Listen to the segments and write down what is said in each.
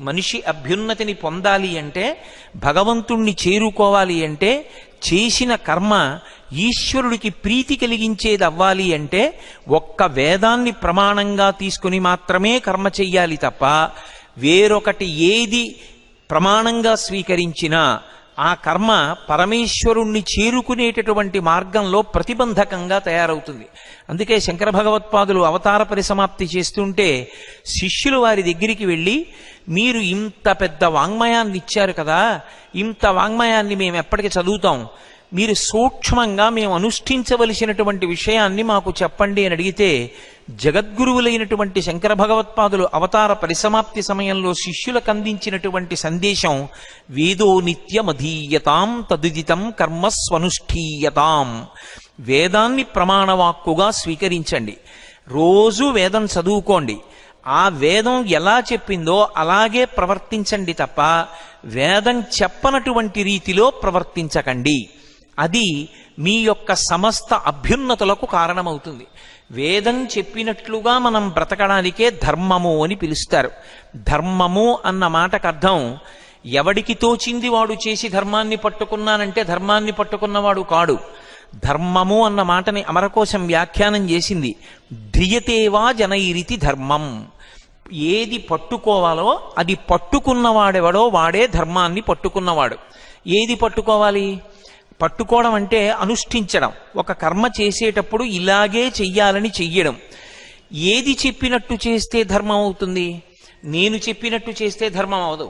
మనిషి అభ్యున్నతిని పొందాలి అంటే, భగవంతుణ్ణి చేరుకోవాలి అంటే, చేసిన కర్మ ఈశ్వరుడికి ప్రీతి కలిగించేది అవ్వాలి అంటే ఒక్క వేదాన్ని ప్రమాణంగా తీసుకుని మాత్రమే కర్మ చెయ్యాలి తప్ప వేరొకటి ఏది ప్రమాణంగా స్వీకరించినా ఆ కర్మ పరమేశ్వరుణ్ణి చేరుకునేటటువంటి మార్గంలో ప్రతిబంధకంగా తయారవుతుంది. అందుకే శంకర భగవత్పాదులు అవతార పరిసమాప్తి చేస్తుంటే శిష్యులు వారి దగ్గరికి వెళ్ళి, మీరు ఇంత పెద్ద వాంగ్మయాన్ని ఇచ్చారు కదా, ఇంత వాంగ్మయాన్ని మేము ఎప్పటికీ చదువుతాం, మీరు సూక్ష్మంగా మేము అనుష్ఠించవలసినటువంటి విషయాన్ని మాకు చెప్పండి అని అడిగితే, జగద్గురువులైనటువంటి శంకర భగవత్పాదులు అవతార పరిసమాప్తి సమయంలో శిష్యులకు అందించినటువంటి సందేశం, వేదో నిత్యమధీయతాం తదుదితం కర్మస్వనుష్ఠీయతాం. వేదాన్ని ప్రమాణవాక్కుగా స్వీకరించండి, రోజు వేదం చదువుకోండి, ఆ వేదం ఎలా చెప్పిందో అలాగే ప్రవర్తించండి తప్ప వేదం చెప్పనటువంటి రీతిలో ప్రవర్తించకండి. అది మీ యొక్క సమస్త అభ్యున్నతులకు కారణమవుతుంది. వేదం చెప్పినట్లుగా మనం బ్రతకడానికే ధర్మము అని పిలుస్తారు. ధర్మము అన్న మాటకు అర్థం, ఎవడికి తోచింది వాడు చేసి ధర్మాన్ని పట్టుకున్నానంటే ధర్మాన్ని పట్టుకున్నవాడు కాడు. ధర్మము అన్న మాటని అమరకోశం వ్యాఖ్యానం చేసింది, ధ్రియతేవా జనైరితి ధర్మం. ఏది పట్టుకోవాలో అది పట్టుకున్నవాడెవడో వాడే ధర్మాన్ని పట్టుకున్నవాడు. ఏది పట్టుకోవాలి? పట్టుకోవడం అంటే అనుష్ఠించడం. ఒక కర్మ చేసేటప్పుడు ఇలాగే చెయ్యాలని చెయ్యడం. ఏది చెప్పినట్టు చేస్తే ధర్మం అవుతుంది? నేను చెప్పినట్టు చేస్తే ధర్మం అవదు,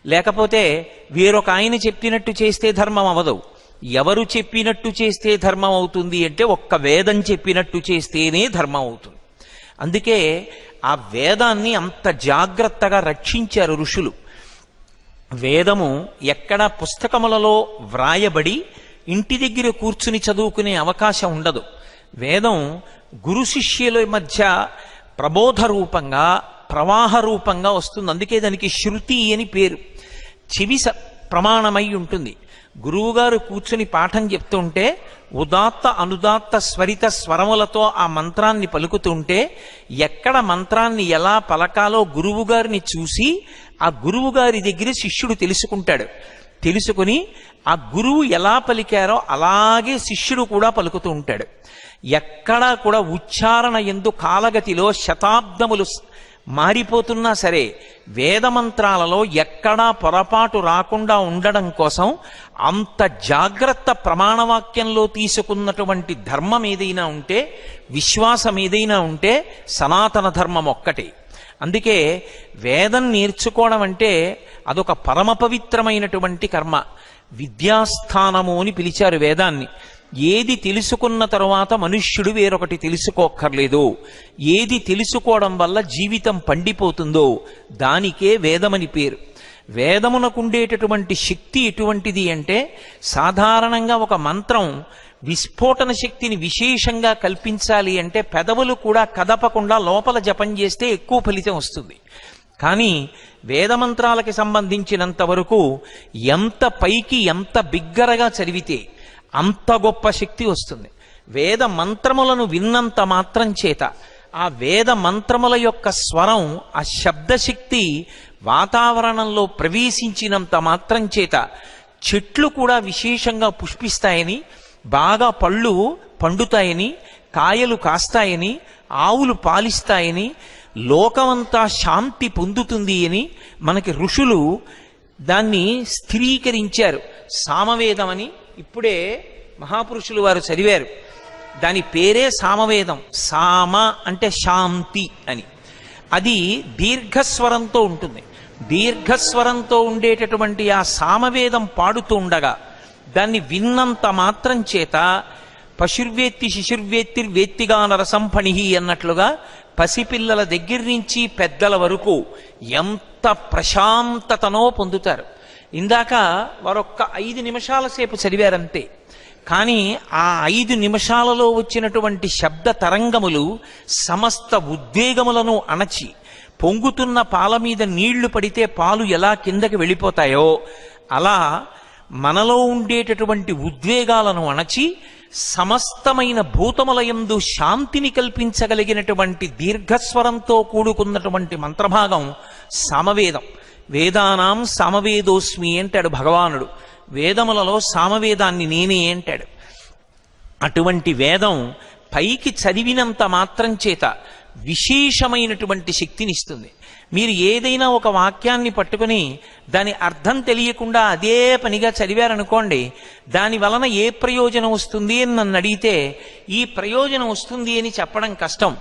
లేకపోతే వేరొక ఆయన చెప్పినట్టు చేస్తే ధర్మం అవదు. ఎవరు చెప్పినట్టు చేస్తే ధర్మం అవుతుంది అంటే ఒక్క వేదం చెప్పినట్టు చేస్తేనే ధర్మం అవుతుంది. అందుకే ఆ వేదాన్ని అంత జాగ్రత్తగా రక్షించారు ఋషులు. వేదము ఎక్కడ పుస్తకములలో వ్రాయబడి ఇంటి దగ్గర కూర్చుని చదువుకునే అవకాశం ఉండదు. వేదం గురు శిష్యుల మధ్య ప్రబోధ రూపంగా, ప్రవాహ రూపంగా వస్తుంది. అందుకే దానికి శృతి అని పేరు. చెవి ప్రమాణమై ఉంటుంది. గురువుగారు కూర్చుని పాఠం చెప్తుంటే ఉదాత్త అనుదాత్త స్వరిత స్వరములతో ఆ మంత్రాన్ని పలుకుతుంటే ఎక్కడ మంత్రాన్ని ఎలా పలకాలో గురువుగారిని చూసి ఆ గురువుగారి దగ్గర శిష్యుడు తెలుసుకుంటాడు. తెలుసుకుని ఆ గురువు ఎలా పలికారో అలాగే శిష్యుడు కూడా పలుకుతూ ఉంటాడు. ఎక్కడా కూడా ఉచ్చారణ యందు కాలగతిలో శతాబ్దములు మారిపోతున్నా సరే వేదమంత్రాలలో ఎక్కడా పొరపాటు రాకుండా ఉండడం కోసం అంత జాగ్రత్త ప్రమాణవాక్యంలో తీసుకున్నటువంటి ధర్మం ఏదైనా ఉంటే, విశ్వాసం ఏదైనా ఉంటే సనాతన ధర్మం ఒక్కటే. అందుకే వేదం నేర్చుకోవడం అంటే అదొక పరమ పవిత్రమైనటువంటి కర్మ. విద్యాస్థానము అని పిలిచారు వేదాన్ని. ఏది తెలుసుకున్న తరువాత మనుష్యుడు వేరొకటి తెలుసుకోక్కర్లేదు, ఏది తెలుసుకోవడం వల్ల జీవితం పండిపోతుందో దానికే వేదమని పేరు. వేదమునకుండేటటువంటి శక్తి ఎటువంటిది అంటే, సాధారణంగా ఒక మంత్రం విస్ఫోటన శక్తిని విశేషంగా కల్పించాలి అంటే పెదవులు కూడా కదపకుండా లోపల జపం చేస్తే ఎక్కువ ఫలితం వస్తుంది. కానీ వేదమంత్రాలకి సంబంధించినంత వరకు ఎంత పైకి ఎంత బిగ్గరగా చదివితే అంత గొప్ప శక్తి వస్తుంది. వేద మంత్రములను విన్నంత మాత్రం చేత ఆ వేద మంత్రముల యొక్క స్వరం, ఆ శబ్దశక్తి వాతావరణంలో ప్రవేశించినంత మాత్రం చేత చెట్లు కూడా విశేషంగా పుష్పిస్తాయని, బాగా పళ్ళు పండుతాయని, కాయలు కాస్తాయని, ఆవులు పాలిస్తాయని, లోకమంతా శాంతి పొందుతుంది అని మనకి ఋషులు దాన్ని స్థిరీకరించారు. సామవేదమని ఇప్పుడే మహాపురుషులు వారు చదివారు. దాని పేరే సామవేదం. సామ అంటే శాంతి అని. అది దీర్ఘస్వరంతో ఉంటుంది. దీర్ఘస్వరంతో ఉండేటటువంటి ఆ సామవేదం పాడుతూ ఉండగా దాన్ని విన్నంత మాత్రం చేత పశుర్వేత్తి శిశుర్వేత్తిర్వేత్తిగా నరసంఫణిహి అన్నట్లుగా పసిపిల్లల దగ్గర నుంచి పెద్దల వరకు ఎంత ప్రశాంతతనో పొందుతారు. ఇందాక వారొక్క 5 నిమిషాల సేపు చదివారంతే. కానీ ఆ 5 నిమిషాలలో వచ్చినటువంటి శబ్ద తరంగములు సమస్త ఉద్వేగములను అణచి, పొంగుతున్న పాల మీద నీళ్లు పడితే పాలు ఎలా కిందకి వెళ్ళిపోతాయో అలా మనలో ఉండేటటువంటి ఉద్వేగాలను అణచి సమస్తమైన భూతములయందు శాంతిని కల్పించగలిగినటువంటి దీర్ఘస్వరంతో కూడుకున్నటువంటి మంత్రభాగం సామవేదం. వేదానాం సామవేదోస్మి అంటాడు భగవానుడు. వేదములలో సామవేదాన్ని నేనే అంటాడు. అటువంటి వేదం పైకి చదివినంత మాత్రం చేత విశేషమైనటువంటి శక్తినిస్తుంది. మీరు ఏదైనా ఒక వాక్యాన్ని పట్టుకుని దాని అర్థం తెలియకుండా అదే పనిగా చదివారనుకోండి, దాని వలన ఏ ప్రయోజనం వస్తుంది అని నన్ను అడిగితే ఈ ప్రయోజనం వస్తుంది అని చెప్పడం కష్టం.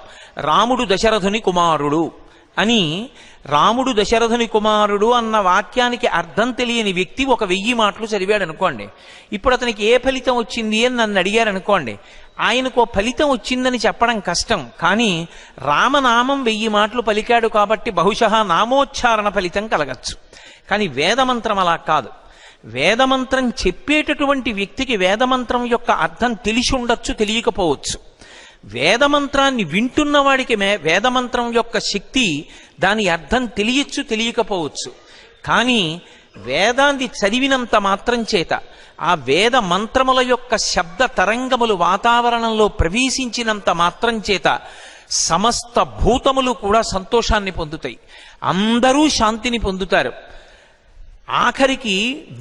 రాముడు దశరథుని కుమారుడు అని, రాముడు దశరథుని కుమారుడు అన్న వాక్యానికి అర్థం తెలియని వ్యక్తి ఒక 1000 మాటలు చదివాడు అనుకోండి, ఇప్పుడు అతనికి ఏ ఫలితం వచ్చింది అని నన్ను అడిగారు అనుకోండి, ఆయనకు ఫలితం వచ్చిందని చెప్పడం కష్టం. కానీ రామనామం 1000 మాటలు పలికాడు కాబట్టి బహుశా నామోచ్చారణ ఫలితం కలగచ్చు. కానీ వేదమంత్రం అలా కాదు. వేదమంత్రం చెప్పేటటువంటి వ్యక్తికి వేదమంత్రం యొక్క అర్థం తెలిసి ఉండొచ్చు, తెలియకపోవచ్చు. వేదమంత్రాన్ని వింటున్న వాడికి వేదమంత్రం యొక్క శక్తి, దాని అర్థం తెలియచ్చు, తెలియకపోవచ్చు. కానీ వేదాన్ని చదివినంత మాత్రం చేత ఆ వేద మంత్రముల యొక్క శబ్ద తరంగములు వాతావరణంలో ప్రవేశించినంత మాత్రం చేత సమస్త భూతములు కూడా సంతోషాన్ని పొందుతాయి, అందరూ శాంతిని పొందుతారు. ఆఖరికి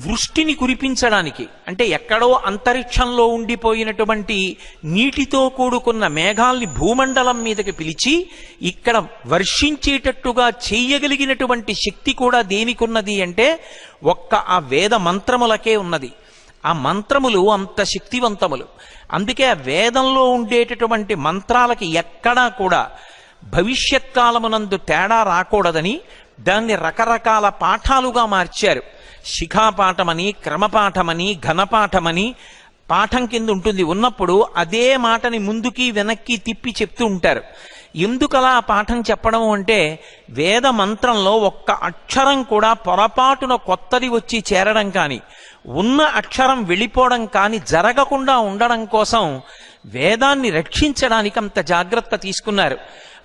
వృష్టిని కురిపించడానికి, అంటే ఎక్కడో అంతరిక్షంలో ఉండిపోయినటువంటి నీటితో కూడుకున్న మేఘాల్ని భూమండలం మీదకి పిలిచి ఇక్కడ వర్షించేటట్టుగా చేయగలిగినటువంటి శక్తి కూడా దేనికున్నది అంటే ఒక్క ఆ వేద మంత్రములకే ఉన్నది. ఆ మంత్రములు అంత శక్తివంతములు. అందుకే ఆ వేదంలో ఉండేటటువంటి మంత్రాలకి ఎక్కడా కూడా భవిష్యత్ కాలమునందు తేడా రాకూడదని దాన్ని రకరకాల పాఠాలుగా మార్చారు. శిఖాపాఠమని, క్రమపాఠమని, ఘనపాఠమని పాఠం కింద ఉంటుంది. ఉన్నప్పుడు అదే మాటని ముందుకి వెనక్కి తిప్పి చెప్తూ ఉంటారు. ఎందుకలా ఆ పాఠం చెప్పడం అంటే వేద మంత్రంలో ఒక్క అక్షరం కూడా పొరపాటున కొత్తది వచ్చి చేరడం కానీ, ఉన్న అక్షరం వెళ్ళిపోవడం కానీ జరగకుండా ఉండడం కోసం వేదాన్ని రక్షించడానికి అంత జాగ్రత్త తీసుకున్నారు.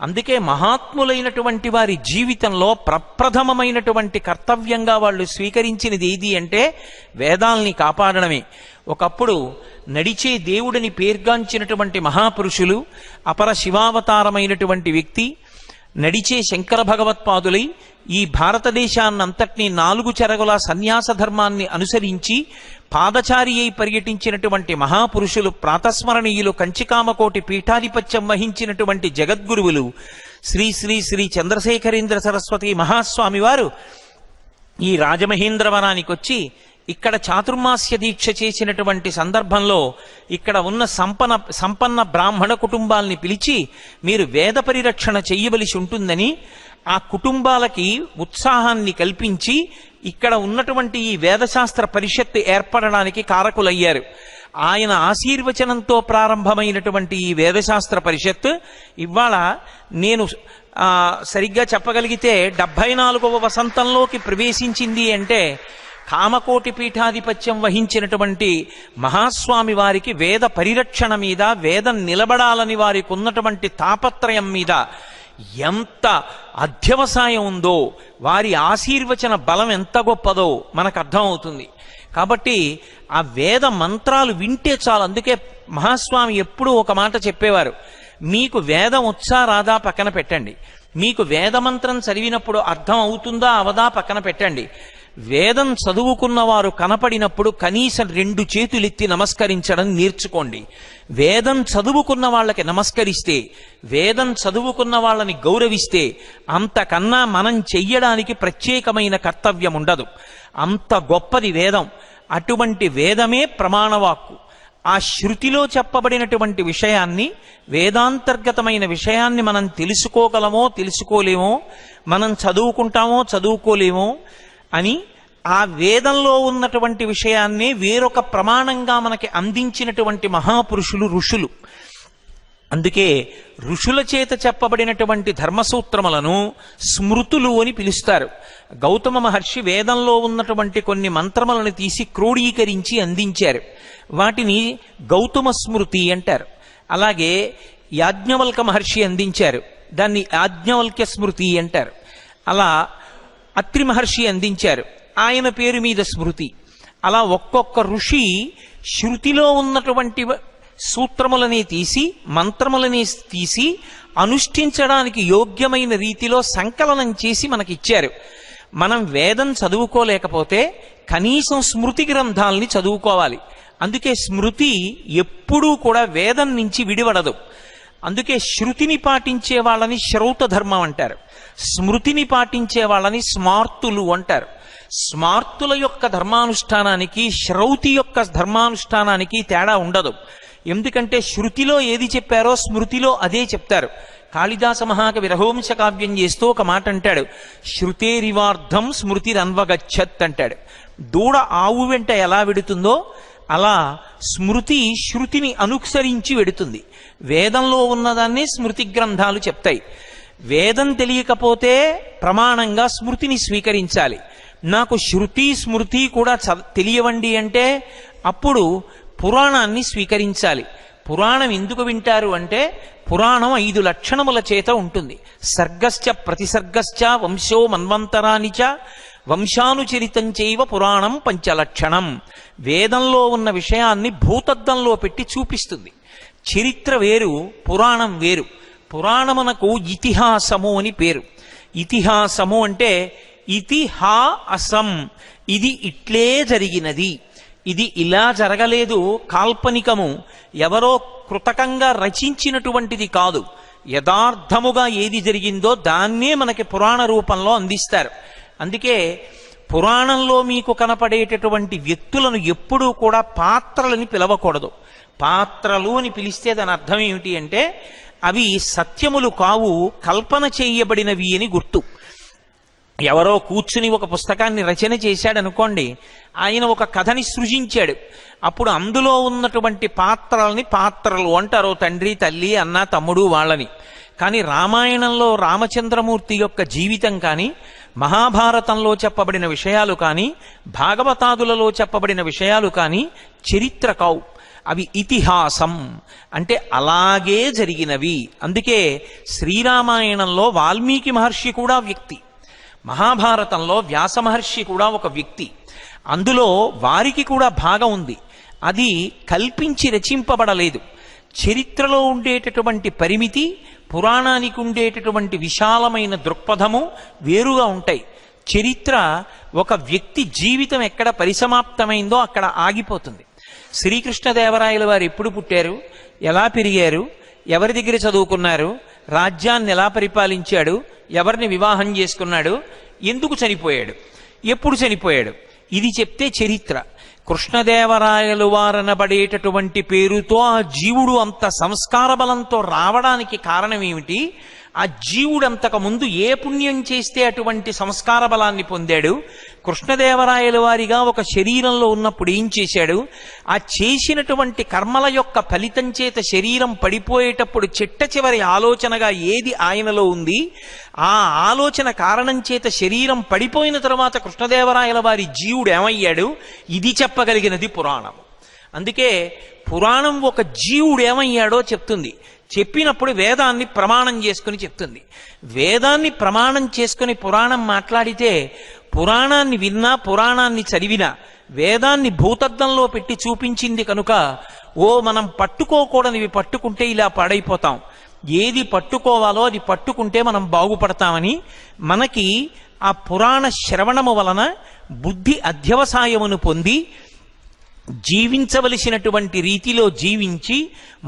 అందుకే మహాత్ములైనటువంటి వారి జీవితంలో ప్రప్రథమమైనటువంటి కర్తవ్యంగా వాళ్ళు స్వీకరించినది ఏది అంటే వేదాల్ని కాపాడడమే. ఒకప్పుడు నడిచే దేవుడిని పేర్గాంచినటువంటి మహాపురుషులు, అపర శివావతారమైనటువంటి వ్యక్తి, నడిచే శంకర భగవత్పాదులై ఈ భారతదేశాన్నంతటినీ 4 చెరగుల సన్యాస ధర్మాన్ని అనుసరించి పాదచారి అయి పర్యటించినటువంటి మహాపురుషులు, ప్రాతస్మరణీయులు, కంచికామకోటి పీఠాధిపత్యం వహించినటువంటి జగద్గురువులు శ్రీ శ్రీ శ్రీ చంద్రశేఖరేంద్ర సరస్వతి మహాస్వామి వారు ఈ రాజమహేంద్రవనానికి వచ్చి ఇక్కడ చాతుర్మాస్య దీక్ష చేసినటువంటి సందర్భంలో ఇక్కడ ఉన్న సంపన్న బ్రాహ్మణ కుటుంబాల్ని పిలిచి మీరు వేద పరిరక్షణ చెయ్యవలసి ఉంటుందని ఆ కుటుంబాలకి ఉత్సాహాన్ని కల్పించి ఇక్కడ ఉన్నటువంటి ఈ వేదశాస్త్ర పరిషత్తు ఏర్పడడానికి కారకులయ్యారు. ఆయన ఆశీర్వచనంతో ప్రారంభమైనటువంటి ఈ వేదశాస్త్ర పరిషత్ ఇవాళ నేను సరిగ్గా చెప్పగలిగితే 74వ వసంతంలోకి ప్రవేశించింది అంటే కామకోటి పీఠాధిపత్యం వహించినటువంటి మహాస్వామి వారికి వేద పరిరక్షణ మీద, వేదం నిలబడాలని వారికి ఉన్నటువంటి తాపత్రయం మీద ఎంత అధ్యవసాయం ఉందో, వారి ఆశీర్వచన బలం ఎంత గొప్పదో మనకు అర్థమవుతుంది. కాబట్టి ఆ వేద మంత్రాలు వింటే చాలు. అందుకే మహాస్వామి ఎప్పుడూ ఒక మాట చెప్పేవారు, మీకు వేదం వచ్చా రాదా పక్కన పెట్టండి, మీకు వేదమంత్రం చదివినప్పుడు అర్థం అవుతుందా అవదా పక్కన పెట్టండి, వేదం చదువుకున్నవారు కనపడినప్పుడు కనీసం 2 చేతులెత్తి నమస్కరించడం నేర్చుకోండి. వేదం చదువుకున్న వాళ్ళకి నమస్కరిస్తే, వేదం చదువుకున్న వాళ్ళని గౌరవిస్తే అంతకన్నా మనం చెయ్యడానికి ప్రత్యేకమైన కర్తవ్యం ఉండదు. అంత గొప్పది వేదం. అటువంటి వేదమే ప్రమాణవాక్కు. ఆ శృతిలో చెప్పబడినటువంటి విషయాన్ని, వేదాంతర్గతమైన విషయాన్ని మనం తెలుసుకోగలమో తెలుసుకోలేమో, మనం చదువుకుంటామో చదువుకోలేమో అని ఆ వేదంలో ఉన్నటువంటి విషయాన్ని వేరొక ప్రమాణంగా మనకి అందించినటువంటి మహాపురుషులు ఋషులు. అందుకే ఋషుల చేత చెప్పబడినటువంటి ధర్మసూత్రములను స్మృతులు అని పిలుస్తారు. గౌతమ మహర్షి వేదంలో ఉన్నటువంటి కొన్ని మంత్రములను తీసి క్రోడీకరించి అందించారు. వాటిని గౌతమ స్మృతి అంటారు. అలాగే యాజ్ఞవల్క మహర్షి అందించారు, దాన్ని యాజ్ఞవల్క్య స్మృతి అంటారు. అలా అత్రి మహర్షి అందించారు, ఆయన పేరు మీద స్మృతి. అలా ఒక్కొక్క ఋషి శృతిలో ఉన్నటువంటి సూత్రములని తీసి, మంత్రములని తీసి అనుష్ఠించడానికి యోగ్యమైన రీతిలో సంకలనం చేసి మనకిచ్చారు. మనం వేదం చదువుకోలేకపోతే కనీసం స్మృతి గ్రంథాలని చదువుకోవాలి. అందుకే స్మృతి ఎప్పుడూ కూడా వేదం నుంచి విడివడదు. అందుకే శృతిని పాటించే వాళ్ళని శ్రౌత ధర్మం అంటారు, స్మృతిని పాటించే వాళ్ళని స్మార్తులు అంటారు. స్మార్తుల యొక్క ధర్మానుష్ఠానానికి శ్రౌతి యొక్క ధర్మానుష్ఠానానికి తేడా ఉండదు. ఎందుకంటే శృతిలో ఏది చెప్పారో స్మృతిలో అదే చెప్తారు. కాళిదాస మహాకవి రఘువంశ కావ్యం చేస్తూ ఒక మాట అంటాడు, శృతేరివార్ధం స్మృతిరన్వగచ్చత్ అంటాడు. దూడ ఆవు వెంట ఎలా వెడుతుందో అలా స్మృతి శృతిని అనుసరించి వెడుతుంది. వేదంలో ఉన్నదాన్ని స్మృతి గ్రంథాలు చెప్తాయి. వేదం తెలియకపోతే ప్రమాణంగా స్మృతిని స్వీకరించాలి. నాకు శృతి స్మృతి కూడా తెలియవండి అంటే అప్పుడు పురాణాన్ని స్వీకరించాలి. పురాణం ఎందుకు వింటారు అంటే పురాణం 5 లక్షణముల చేత ఉంటుంది. సర్గశ్చ ప్రతిసర్గశ్చ వంశో మన్వంతరాని చ వంశానుచరితం చైవ పురాణం 5 లక్షణం. వేదంలో ఉన్న విషయాన్ని భూతద్దంలో పెట్టి చూపిస్తుంది. చరిత్ర వేరు, పురాణం వేరు. పురాణమునకు ఇతిహాసము అని పేరు. ఇతిహాసము అంటే ఇతిహాసం, ఇది ఇట్లే జరిగినది, ఇది ఇలా జరగలేదు, కాల్పనికము, ఎవరో కృతకంగా రచించినటువంటిది కాదు. యథార్థముగా ఏది జరిగిందో దాన్నే మనకి పురాణ రూపంలో అందిస్తారు. అందుకే పురాణంలో మీకు కనపడేటటువంటి వ్యక్తులను ఎప్పుడూ కూడా పాత్రలని పిలవకూడదు. పాత్రలు అని పిలిస్తే దాని అర్థం ఏమిటి అంటే అవి సత్యములు కావు, కల్పన చేయబడినవి అని గుర్తు. ఎవరో కూర్చుని ఒక పుస్తకాన్ని రచన చేశాడనుకోండి, ఆయన ఒక కథని సృజించాడు. అప్పుడు అందులో ఉన్నటువంటి పాత్రల్ని పాత్రలు అంటారు, తండ్రి తల్లి అన్న తమ్ముడు వాళ్ళని. కానీ రామాయణంలో రామచంద్రమూర్తి యొక్క జీవితం కానీ, మహాభారతంలో చెప్పబడిన విషయాలు కానీ, భాగవతాదులలో చెప్పబడిన విషయాలు కానీ చరిత్ర కావు, అవి ఇతిహాసం. అంటే అలాగే జరిగినవి. అందుకే శ్రీరామాయణంలో వాల్మీకి మహర్షి కూడా వ్యక్తి, మహాభారతంలో వ్యాస మహర్షి కూడా ఒక వ్యక్తి. అందులో వారికి కూడా భాగం ఉంది. అది కల్పించి రచింపబడలేదు. చరిత్రలో ఉండేటటువంటి పరిమితి, పురాణానికి ఉండేటటువంటి విశాలమైన దృక్పథము వేరుగా ఉంటాయి. చరిత్ర ఒక వ్యక్తి జీవితం ఎక్కడ పరిసమాప్తమైందో అక్కడ ఆగిపోతుంది. శ్రీకృష్ణదేవరాయల వారు ఎప్పుడు పుట్టారు, ఎలా పెరిగారు, ఎవరి దగ్గర చదువుకున్నారు, రాజ్యాన్ని ఎలా పరిపాలించాడు, ఎవరిని వివాహం చేసుకున్నాడు, ఎందుకు చనిపోయాడు, ఎప్పుడు చనిపోయాడు, ఇది చెప్తే చరిత్ర. కృష్ణదేవరాయలు వారనబడేటటువంటి పేరుతో ఆ జీవుడు అంత సంస్కార బలంతో రావడానికి కారణం ఏమిటి, ఆ జీవుడు అంతకు ముందు ఏ పుణ్యం చేస్తే అటువంటి సంస్కార బలాన్ని పొందాడు, కృష్ణదేవరాయల వారిగా ఒక శరీరంలో ఉన్నప్పుడు ఏం చేశాడు, ఆ చేసినటువంటి కర్మల యొక్క ఫలితం చేత శరీరం పడిపోయేటప్పుడు చిట్ట చివరి ఆలోచనగా ఏది ఆయనలో ఉంది, ఆ ఆలోచన కారణం చేత శరీరం పడిపోయిన తరువాత కృష్ణదేవరాయల వారి జీవుడు ఏమయ్యాడు, ఇది చెప్పగలిగినది పురాణం. అందుకే పురాణం ఒక జీవుడు ఏమయ్యాడో చెప్తుంది. చెప్పినప్పుడు వేదాన్ని ప్రమాణం చేసుకుని చెప్తుంది. వేదాన్ని ప్రమాణం చేసుకుని పురాణం మాట్లాడితే పురాణాన్ని విన్నా, పురాణాన్ని చదివినా, వేదాన్ని భూతద్దంలో పెట్టి చూపించింది కనుక మనం పట్టుకోకూడనివి పట్టుకుంటే ఇలా పాడైపోతాం, ఏది పట్టుకోవాలో అది పట్టుకుంటే మనం బాగుపడతామని మనకి ఆ పురాణ శ్రవణము వలన బుద్ధి అధ్యవసాయమును పొంది జీవించవలసినటువంటి రీతిలో జీవించి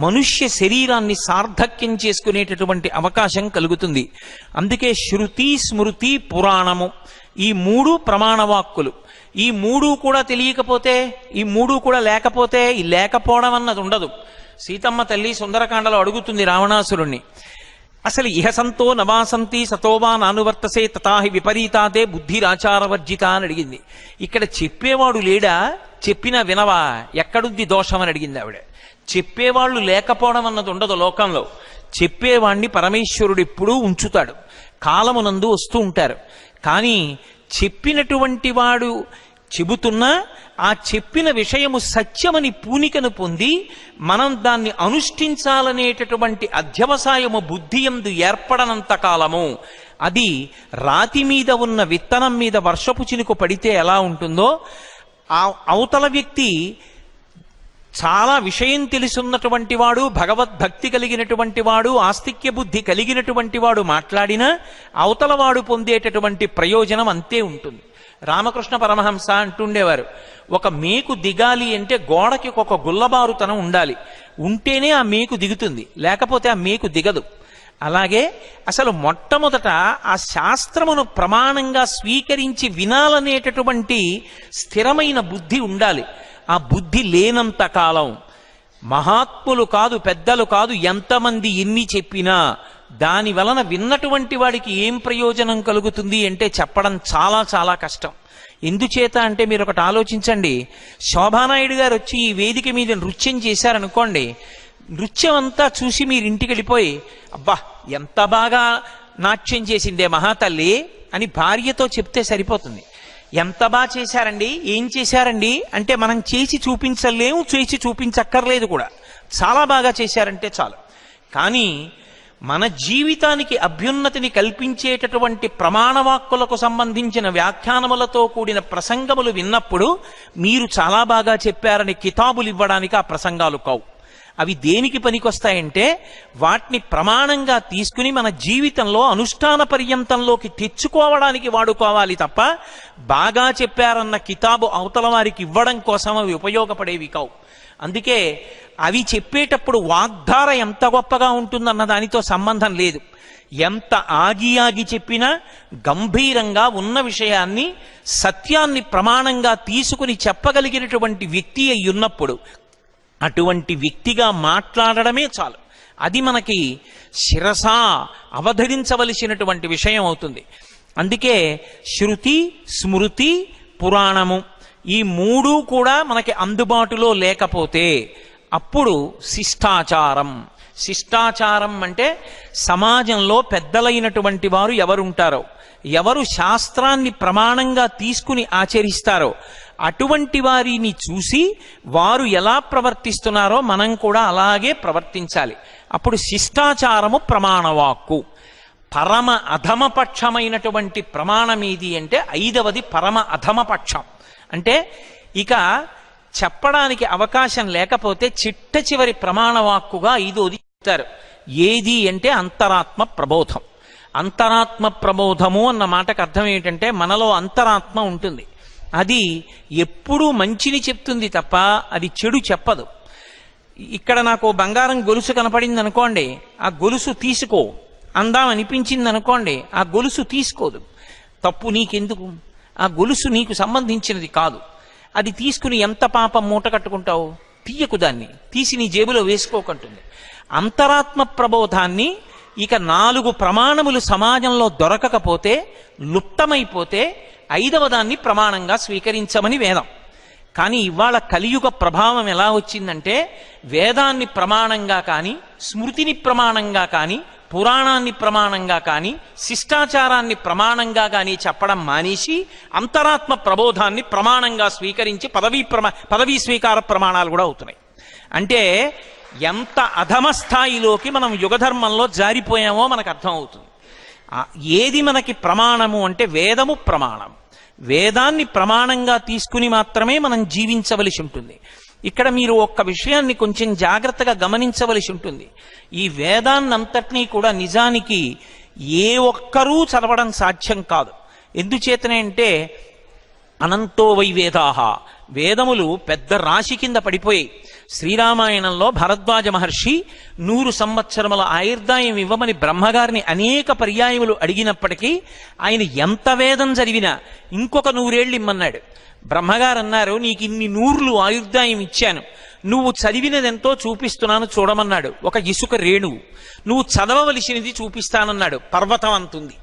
మనుష్య శరీరాన్ని సార్థక్యం చేసుకునేటటువంటి అవకాశం కలుగుతుంది. అందుకే శృతి, స్మృతి, పురాణము ఈ 3 ప్రమాణవాక్కులు. ఈ 3 కూడా తెలియకపోతే, ఈ 3 కూడా లేకపోతే ఈ లేకపోవడం అన్నది ఉండదు. సీతమ్మ తల్లి సుందరకాండలో అడుగుతుంది రావణాసురుణ్ణి, అసలు ఇహసంతో నవాసంతి సతోవా నానువర్తసే తథాహి విపరీతాతే బుద్ధిరాచారవర్జిత అని అడిగింది. ఇక్కడ చెప్పేవాడు లేడా, చెప్పినా వినవా, ఎక్కడుంది దోషం అని అడిగింది ఆవిడ. చెప్పేవాళ్ళు లేకపోవడం అన్నది ఉండదు లోకంలో. చెప్పేవాణ్ణి పరమేశ్వరుడు ఎప్పుడూ ఉంచుతాడు, కాలమునందు వస్తూ ఉంటారు. కానీ చెప్పినటువంటి వాడు చెబుతున్నా ఆ చెప్పిన విషయము సత్యమని పూనికను పొంది మనం దాన్ని అనుష్ఠించాలనేటటువంటి అధ్యవసాయము బుద్ధి యందు ఏర్పడనంత కాలము అది రాతి మీద ఉన్న విత్తనం మీద వర్షపు చినుకు పడితే ఎలా ఉంటుందో, ఆ అవతల వ్యక్తి చాలా విషయం తెలుసున్నటువంటి వాడు, భగవద్భక్తి కలిగినటువంటి వాడు, ఆస్తిక్య బుద్ధి కలిగినటువంటి వాడు మాట్లాడినా అవతలవాడు పొందేటటువంటి ప్రయోజనం అంతే ఉంటుంది. రామకృష్ణ పరమహంస అంటుండేవారు, ఒక మేకు దిగాలి అంటే గోడకి ఒక గుల్లబారుతనం ఉండాలి, ఉంటేనే ఆ మేకు దిగుతుంది, లేకపోతే ఆ మేకు దిగదు. అలాగే అసలు మొట్టమొదట ఆ శాస్త్రమును ప్రమాణంగా స్వీకరించి వినాలనేటటువంటి స్థిరమైన బుద్ధి ఉండాలి. ఆ బుద్ధి లేనంత కాలం మహాత్ములు కాదు, పెద్దలు కాదు, ఎంతమంది ఎన్ని చెప్పినా దాని వలన విన్నటువంటి వాడికి ఏం ప్రయోజనం కలుగుతుంది అంటే చెప్పడం చాలా చాలా కష్టం. ఎందుచేత అంటే మీరు ఒకటి ఆలోచించండి, శోభానాయుడు గారు వచ్చి ఈ వేదిక మీద నృత్యం చేశారనుకోండి, నృత్యం అంతా చూసి మీరు ఇంటికి వెళ్ళిపోయి అబ్బా ఎంత బాగా నాట్యం చేసిందే మహాతల్లి అని భార్యతో చెప్తే సరిపోతుంది. ఎంత బాగా చేశారండి, ఏం చేశారండి అంటే మనం చేసి చూపించలేము, చేసి చూపించక్కర్లేదు కూడా, చాలా బాగా చేశారంటే చాలు. కానీ మన జీవితానికి అభ్యున్నతిని కల్పించేటటువంటి ప్రమాణవాక్కులకు సంబంధించిన వ్యాఖ్యానములతో కూడిన ప్రసంగములు విన్నప్పుడు మీరు చాలా బాగా చెప్పారని కితాబులు ఇవ్వడానికి ఆ ప్రసంగాలు కావు. అవి దేనికి పనికొస్తాయంటే వాటిని ప్రమాణంగా తీసుకుని మన జీవితంలో అనుష్ఠాన పర్యంతంలోకి తెచ్చుకోవడానికి వాడుకోవాలి తప్ప బాగా చెప్పారన్న కితాబు అవతల వారికి ఇవ్వడం కోసం అవి ఉపయోగపడేవి కావు. అందుకే అవి చెప్పేటప్పుడు వాగ్ధార ఎంత గొప్పగా ఉంటుందన్న దానితో సంబంధం లేదు. ఎంత ఆగి ఆగి చెప్పినా గంభీరంగా ఉన్న విషయాన్ని, సత్యాన్ని ప్రమాణంగా తీసుకుని చెప్పగలిగినటువంటి వ్యక్తి అయి ఉన్నప్పుడు అటువంటి వ్యక్తిగా మాట్లాడడమే చాలు. అది మనకి శిరసా అవధరించవలసినటువంటి విషయం అవుతుంది. అందుకే శృతి, స్మృతి, పురాణము ఈ మూడు కూడా మనకి అందుబాటులో లేకపోతే అప్పుడు శిష్టాచారం. శిష్టాచారం అంటే సమాజంలో పెద్దలైనటువంటి వారు ఎవరుంటారో, ఎవరు శాస్త్రాన్ని ప్రమాణంగా తీసుకుని ఆచరిస్తారో అటువంటి వారిని చూసి వారు ఎలా ప్రవర్తిస్తున్నారో మనం కూడా అలాగే ప్రవర్తించాలి. అప్పుడు శిష్టాచారము ప్రమాణవాక్కు. పరమ అధమపక్షమైనటువంటి ప్రమాణం ఏది అంటే ఐదవది పరమ అధమపక్షం. అంటే ఇక చెప్పడానికి అవకాశం లేకపోతే చిట్ట చివరి ప్రమాణవాక్కుగా ఐదోది చెప్తారు. ఏది అంటే అంతరాత్మ ప్రబోధం. అంతరాత్మ ప్రబోధము అన్న మాటకు అర్థం ఏంటంటే మనలో అంతరాత్మ ఉంటుంది, అది ఎప్పుడూ మంచిని చెప్తుంది తప్ప అది చెడు చెప్పదు. ఇక్కడ నాకు బంగారం గొలుసు కనపడింది అనుకోండి, ఆ గొలుసు తీసుకో అందాం అనిపించింది అనుకోండి, ఆ గొలుసు తీసుకోదు. తప్పు నీకెందుకు, ఆ గొలుసు నీకు సంబంధించినది కాదు. అది తీసుకుని ఎంత పాపం మూట కట్టుకుంటావు, తీయకు, దాన్ని తీసి నీ జేబులో వేసుకోకంటుంది. అంతరాత్మ ప్రబోధాన్ని ఇక 4 ప్రమాణములు సమాజంలో దొరకకపోతే, లుప్తమైపోతే ఐదవ దాన్ని ప్రమాణంగా స్వీకరించమని వేదం. కానీ ఇవాళ కలియుగ ప్రభావం ఎలా వచ్చిందంటే వేదాన్ని ప్రమాణంగా కానీ, స్మృతిని ప్రమాణంగా కానీ, పురాణాన్ని ప్రమాణంగా కానీ, శిష్టాచారాన్ని ప్రమాణంగా కానీ చెప్పడం మానేసి అంతరాత్మ ప్రబోధాన్ని ప్రమాణంగా స్వీకరించి పదవీ స్వీకార ప్రమాణాలు కూడా అవుతున్నాయి. అంటే ఎంత అధమ స్థాయిలోకి మనం యుగధర్మంలో జారిపోయామో మనకు అర్థం అవుతుంది. ఏది మనకి ప్రమాణము అంటే వేదము ప్రమాణం. వేదాన్ని ప్రమాణంగా తీసుకుని మాత్రమే మనం జీవించవలసి ఉంటుంది. ఇక్కడ మీరు ఒక్క విషయాన్ని కొంచెం జాగ్రత్తగా గమనించవలసి ఉంటుంది. ఈ వేదాన్నంతటినీ కూడా నిజానికి ఏ ఒక్కరూ చదవడం సాధ్యం కాదు. ఎందుచేతనే అంటే అనంతో వై వేదాహ, వేదములు పెద్ద రాశి కింద పడిపోయాయి. శ్రీరామాయణంలో భరద్వాజ మహర్షి 100 సంవత్సరముల ఆయుర్దాయం ఇవ్వమని బ్రహ్మగారిని అనేక పర్యాయములు అడిగినప్పటికీ ఆయన ఎంత వేదం చదివినా ఇంకొక 100 ఏళ్ళు ఇమ్మన్నాడు. బ్రహ్మగారు అన్నారు, నీకు ఇన్ని 100 ఆయుర్దాయం ఇచ్చాను, నువ్వు చదివినదెంతో చూపిస్తున్నాను చూడమన్నాడు. ఒక ఇసుక రేణువు. నువ్వు చదవవలసినది చూపిస్తానన్నాడు, పర్వతం అంతుంది.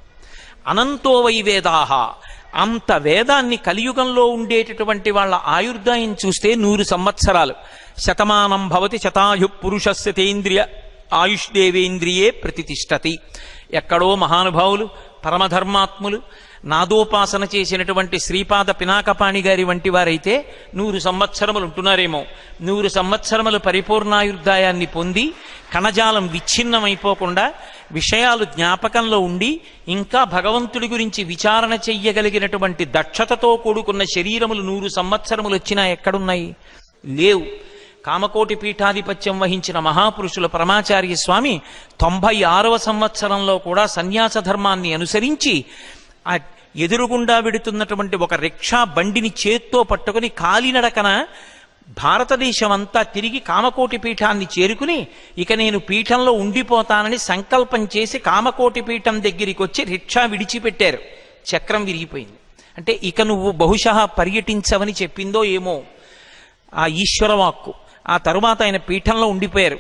అనంతో వై వేదాహ, అంత వేదాన్ని కలియుగంలో ఉండేటటువంటి వాళ్ళ ఆయుర్దాయం చూస్తే 100 సంవత్సరాలు. శతమానం భవతి శతాయు పురుషస్య తేంద్రియ ఆయుష్దేవేంద్రియే ప్రతిష్టతి. ఎక్కడో మహానుభావులు పరమధర్మాత్ములు నాదోపాసన చేసినటువంటి శ్రీపాద పినాకపాణి గారి వంటి వారైతే 100 సంవత్సరములు ఉంటున్నారేమో. 100 సంవత్సరములు పరిపూర్ణాయుర్దాయాన్ని పొంది కణజాలం విచ్ఛిన్నమైపోకుండా విషయాలు జ్ఞాపకంలో ఉండి ఇంకా భగవంతుడి గురించి విచారణ చెయ్యగలిగినటువంటి దక్షతతో కూడుకున్న శరీరములు 100 సంవత్సరములు వచ్చినా ఎక్కడున్నాయి? లేవు. కామకోటి పీఠాధిపత్యం వహించిన మహాపురుషుల పరమాచార్య స్వామి 96వ సంవత్సరంలో కూడా సన్యాస ధర్మాన్ని అనుసరించి ఆ ఎదురుగుండా వెడుతున్నటువంటి ఒక రిక్షా బండిని చేత్తో పట్టుకుని కాలినడకన భారతదేశం అంతా తిరిగి కామకోటి పీఠాన్ని చేరుకుని ఇక నేను పీఠంలో ఉండిపోతానని సంకల్పం చేసి కామకోటి పీఠం దగ్గరికి వచ్చి రిక్షా విడిచిపెట్టారు. చక్రం విరిగిపోయింది. అంటే ఇక నువ్వు బహుశా పర్యటించవని చెప్పిందో ఏమో ఆ ఈశ్వరవాక్కు. ఆ తరువాత ఆయన పీఠంలో ఉండిపోయారు.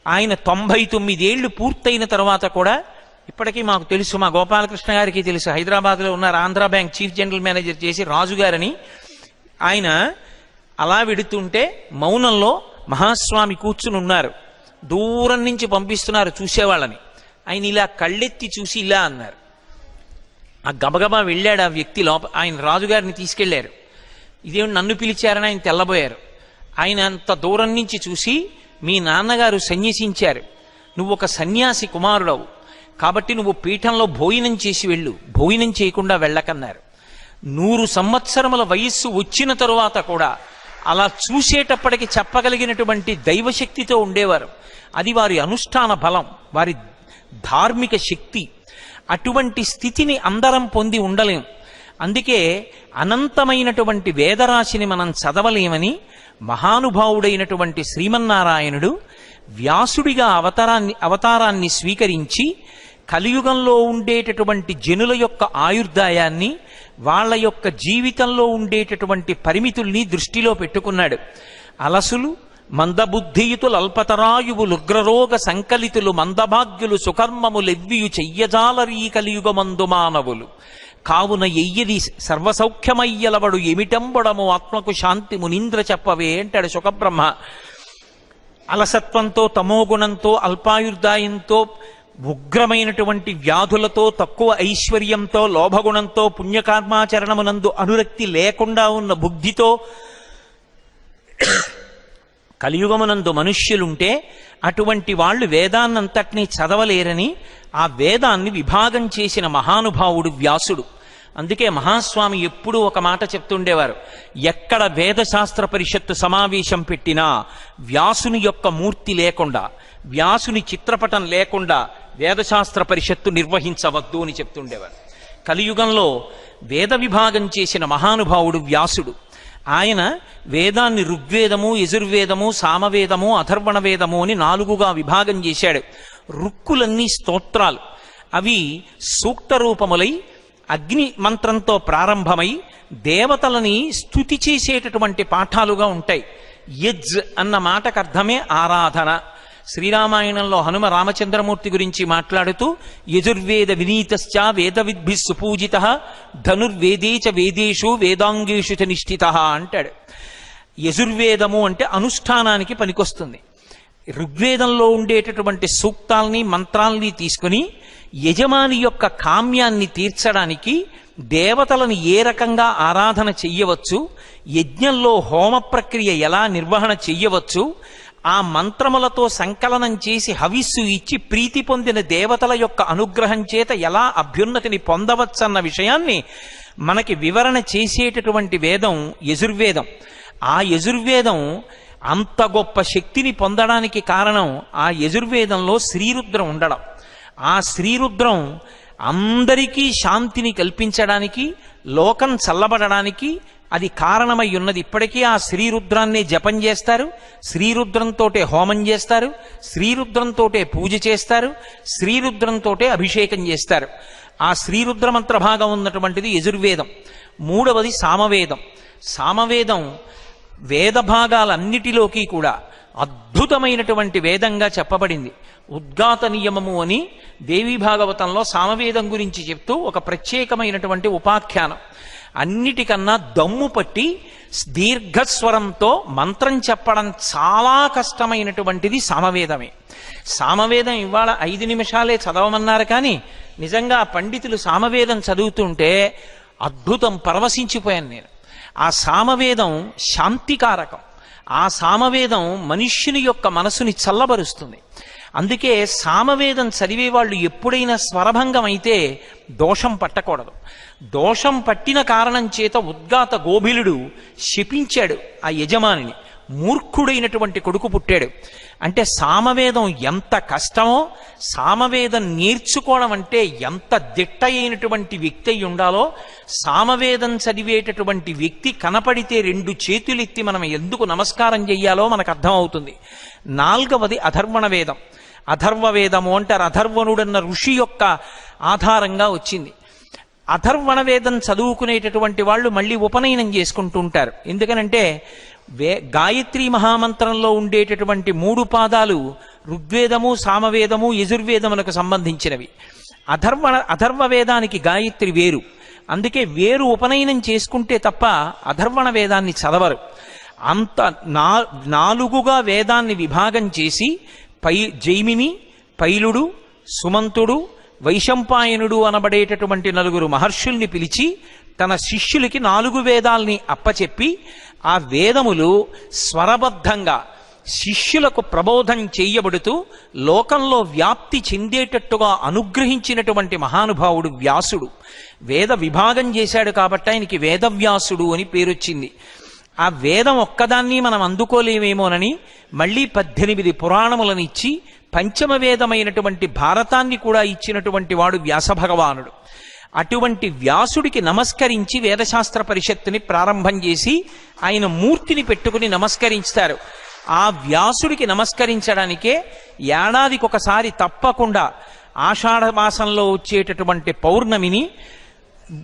ఆయన 99 ఏళ్లు పూర్తయిన తర్వాత కూడా ఇప్పటికీ మాకు తెలుసు, మా గోపాలకృష్ణ గారికి తెలుసు, హైదరాబాద్లో ఉన్నారు, Andhra bank chief general manager చేసి రాజుగారని. ఆయన అలా వెడుతుంటే మౌనంలో మహాస్వామి కూర్చుని ఉన్నారు. దూరం నుంచి పంపిస్తున్నారు చూసేవాళ్ళని. ఆయన ఇలా కళ్ళెత్తి చూసి ఇలా అన్నారు. ఆ గబగబా వెళ్ళాడు ఆ వ్యక్తి ఆయన రాజుగారిని తీసుకెళ్లారు. ఇదేమి నన్ను పిలిచారని ఆయన తెల్లబోయారు. ఆయన అంత దూరం నుంచి చూసి, మీ నాన్నగారు సన్యసించారు, నువ్వు ఒక సన్యాసి కుమారుడవు కాబట్టి నువ్వు పీఠంలో భోజనం చేసి వెళ్ళు, భోజనం చేయకుండా వెళ్ళకన్నారు. 100 సంవత్సరముల వయస్సు వచ్చిన తరువాత కూడా అలా చూసేటప్పటికి చెప్పగలిగినటువంటి దైవశక్తితో ఉండేవారు. అది వారి అనుష్ఠాన బలం, వారి ధార్మిక శక్తి. అటువంటి స్థితిని అందరం పొంది ఉండలేం. అందుకే అనంతమైనటువంటి వేదరాశిని మనం చదవలేమని మహానుభావుడైనటువంటి శ్రీమన్నారాయణుడు వ్యాసుడిగా అవతారాన్ని స్వీకరించి కలియుగంలో ఉండేటటువంటి జనుల యొక్క ఆయుర్దాయాన్ని, వాళ్ళ యొక్క జీవితంలో ఉండేటటువంటి పరిమితుల్ని దృష్టిలో పెట్టుకున్నాడు. అలసులు మందబుద్ధియుతులు అల్పతరాయువులు ఉగ్రరోగ సంకలితులు మందభాగ్యులు సుకర్మములెవ్వియు చెయ్యజాలరీ కలియుగమందు మానవులు కావున ఎయ్యది సర్వసౌఖ్యమయ్యలవడు ఎమిటంబడము ఆత్మకు శాంతి మునీంద్ర చెప్పవే అంటాడు సుఖబ్రహ్మ. అలసత్వంతో, తమోగుణంతో, అల్పాయుర్దాయంతో, ఉగ్రమైనటువంటి వ్యాధులతో, తక్కువ ఐశ్వర్యంతో, లోభగుణంతో, పుణ్యకర్మాచరణమునందు అనురక్తి లేకుండా ఉన్న బుద్ధితో కలియుగమునందు మనుష్యులుంటే అటువంటి వాళ్ళు వేదాన్నంతటినీ చదవలేరని ఆ వేదాన్ని విభాగం చేసిన మహానుభావుడు వ్యాసుడు. అందుకే మహాస్వామి ఎప్పుడూ ఒక మాట చెప్తుండేవారు, ఎక్కడ వేదశాస్త్ర పరిషత్తు సమావేశం పెట్టినా వ్యాసుని యొక్క మూర్తి లేకుండా, వ్యాసుని చిత్రపటం లేకుండా వేదశాస్త్ర పరిషత్తు నిర్వహించవద్దు అని చెప్తుండేవారు. కలియుగంలో వేద విభాగం చేసిన మహానుభావుడు వ్యాసుడు. ఆయన వేదాన్ని ఋగ్వేదము, యజుర్వేదము, సామవేదము, అథర్వణ వేదము అని 4గా విభాగం చేశాడు. రుక్కులన్నీ స్తోత్రాలు. అవి సూక్త రూపములై అగ్ని మంత్రంతో ప్రారంభమై దేవతలని స్తుతి చేసేటటువంటి పాఠాలుగా ఉంటాయి. యజ్ అన్న మాటకు అర్థమే ఆరాధన. శ్రీరామాయణంలో హనుమ రామచంద్రమూర్తి గురించి మాట్లాడుతూ యజుర్వేద వినీతశ్చ వేదవిద్భి సుపూజిత ధనుర్వేదేచ వేదేషు వేదాంగేషు చ నిష్ఠిత అంటాడు. యజుర్వేదము అంటే అనుష్ఠానానికి పనికొస్తుంది. ఋగ్వేదంలో ఉండేటటువంటి సూక్తాల్ని, మంత్రాల్ని తీసుకుని యజమాని యొక్క కామ్యాన్ని తీర్చడానికి దేవతలను ఏ రకంగా ఆరాధన చెయ్యవచ్చు, యజ్ఞంలో హోమ ప్రక్రియ ఎలా నిర్వహణ చెయ్యవచ్చు, ఆ మంత్రములతో సంకలనం చేసి హవిస్సు ఇచ్చి ప్రీతి పొందిన దేవతల యొక్క అనుగ్రహం చేత ఎలా అభ్యున్నతిని పొందవచ్చన్న విషయాన్ని మనకి వివరణ చేసేటటువంటి వేదం యజుర్వేదం. ఆ యజుర్వేదం అంత గొప్ప శక్తిని పొందడానికి కారణం ఆ యజుర్వేదంలో శ్రీరుద్రం ఉండడం. ఆ శ్రీరుద్రం అందరికీ శాంతిని కల్పించడానికి, లోకం చల్లబడడానికి అది కారణమై ఉన్నది. ఇప్పటికీ ఆ శ్రీరుద్రాన్ని జపం చేస్తారు, శ్రీరుద్రంతోటే హోమం చేస్తారు, శ్రీరుద్రంతోటే పూజ చేస్తారు, శ్రీరుద్రంతోటే అభిషేకం చేస్తారు. ఆ శ్రీరుద్ర మంత్ర భాగం ఉన్నటువంటిది యజుర్వేదం. 3వది సామవేదం. సామవేదం వేద భాగాలన్నిటిలోకి కూడా అద్భుతమైనటువంటి వేదంగా చెప్పబడింది. ఉద్గాత నియమము అని దేవీ భాగవతంలో సామవేదం గురించి చెప్తూ ఒక ప్రత్యేకమైనటువంటి ఉపాఖ్యానం. అన్నిటికన్నా దమ్ము పట్టి దీర్ఘస్వరంతో మంత్రం చెప్పడం చాలా కష్టమైనటువంటిది సామవేదమే. సామవేదం ఇవాళ 5 నిమిషాలే చదవమన్నారు, కానీ నిజంగా పండితులు సామవేదం చదువుతుంటే అద్భుతం, పరవశించిపోయాను నేను. ఆ సామవేదం శాంతికారకం. ఆ సామవేదం మనుష్యుని యొక్క మనసుని చల్లబరుస్తుంది. అందుకే సామవేదం చదివేవాళ్ళు ఎప్పుడైనా స్వరభంగం అయితే దోషం పట్టకూడదు. దోషం పట్టిన కారణం చేత ఉద్గాత గోభిలుడు శపించాడు ఆ యజమానిని. మూర్ఖుడైనటువంటి కొడుకు పుట్టాడు. అంటే సామవేదం ఎంత కష్టమో, సామవేదం నేర్చుకోవడం అంటే ఎంత దిట్ట అయినటువంటి వ్యక్తి అయి ఉండాలో, సామవేదం చదివేటటువంటి వ్యక్తి కనపడితే 2 చేతులెత్తి మనం ఎందుకు నమస్కారం చెయ్యాలో మనకు అర్థమవుతుంది. 4వది అధర్వణ వేదం. అధర్వవేదము అంటారు. అధర్వణుడన్న ఋషి యొక్క ఆధారంగా వచ్చింది. అధర్వణ వేదం చదువుకునేటటువంటి వాళ్ళు మళ్ళీ ఉపనయనం చేసుకుంటూ ఉంటారు. ఎందుకనంటే గాయత్రి మహామంత్రంలో ఉండేటటువంటి 3 పాదాలు ఋగ్వేదము, సామవేదము, యజుర్వేదములకు సంబంధించినవి. అధర్వ వేదానికి గాయత్రి వేరు. అందుకే వేరు ఉపనయనం చేసుకుంటే తప్ప అధర్వణ వేదాన్ని చదవరు. అంత 4గా వేదాన్ని విభాగం చేసి జైమిని, పైలుడు, సుమంతుడు, వైశంపాయనుడు అనబడేటటువంటి 4 మహర్షుల్ని పిలిచి తన శిష్యులకి 4 వేదాల్ని అప్పచెప్పి ఆ వేదములు స్వరబద్ధంగా శిష్యులకు ప్రబోధం చేయబడుతూ లోకంలో వ్యాప్తి చెందేటట్టుగా అనుగ్రహించినటువంటి మహానుభావుడు వ్యాసుడు. వేద విభాగం చేశాడు కాబట్టి ఆయనకి వేదవ్యాసుడు అని పేరొచ్చింది. ఆ వేదం ఒక్కదాన్ని మనం అందుకోలేమేమోనని మళ్ళీ 18 పురాణములను ఇచ్చి పంచమ వేదమైనటువంటి భారతాన్ని కూడా ఇచ్చినటువంటి వాడు వ్యాస భగవానుడు. అటువంటి వ్యాసుడికి నమస్కరించి వేదశాస్త్ర పరిషత్తుని ప్రారంభం చేసి ఆయన మూర్తిని పెట్టుకుని నమస్కరిస్తారు. ఆ వ్యాసుడికి నమస్కరించడానికే ఏడాదికొకసారి తప్పకుండా ఆషాఢ మాసంలో వచ్చేటటువంటి పౌర్ణమిని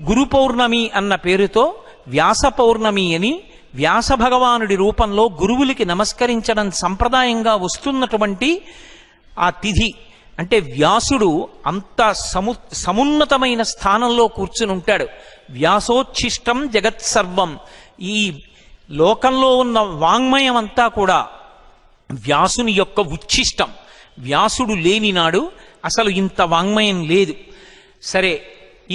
గురు పౌర్ణమి అన్న పేరుతో వ్యాస పౌర్ణమి అని వ్యాస భగవానుడి రూపంలో గురువులకి నమస్కరించడం సంప్రదాయంగా వస్తున్నటువంటి ఆ తిథి. అంటే వ్యాసుడు అంత సమున్నతమైన స్థానంలో కూర్చుని ఉంటాడు. వ్యాసోచ్ఛిష్టం జగత్సర్వం. ఈ లోకంలో ఉన్న వాంగ్మయం అంతా కూడా వ్యాసుని యొక్క ఉచ్ఛిష్టం. వ్యాసుడు లేనినాడు అసలు ఇంత వాంగ్మయం లేదు. సరే,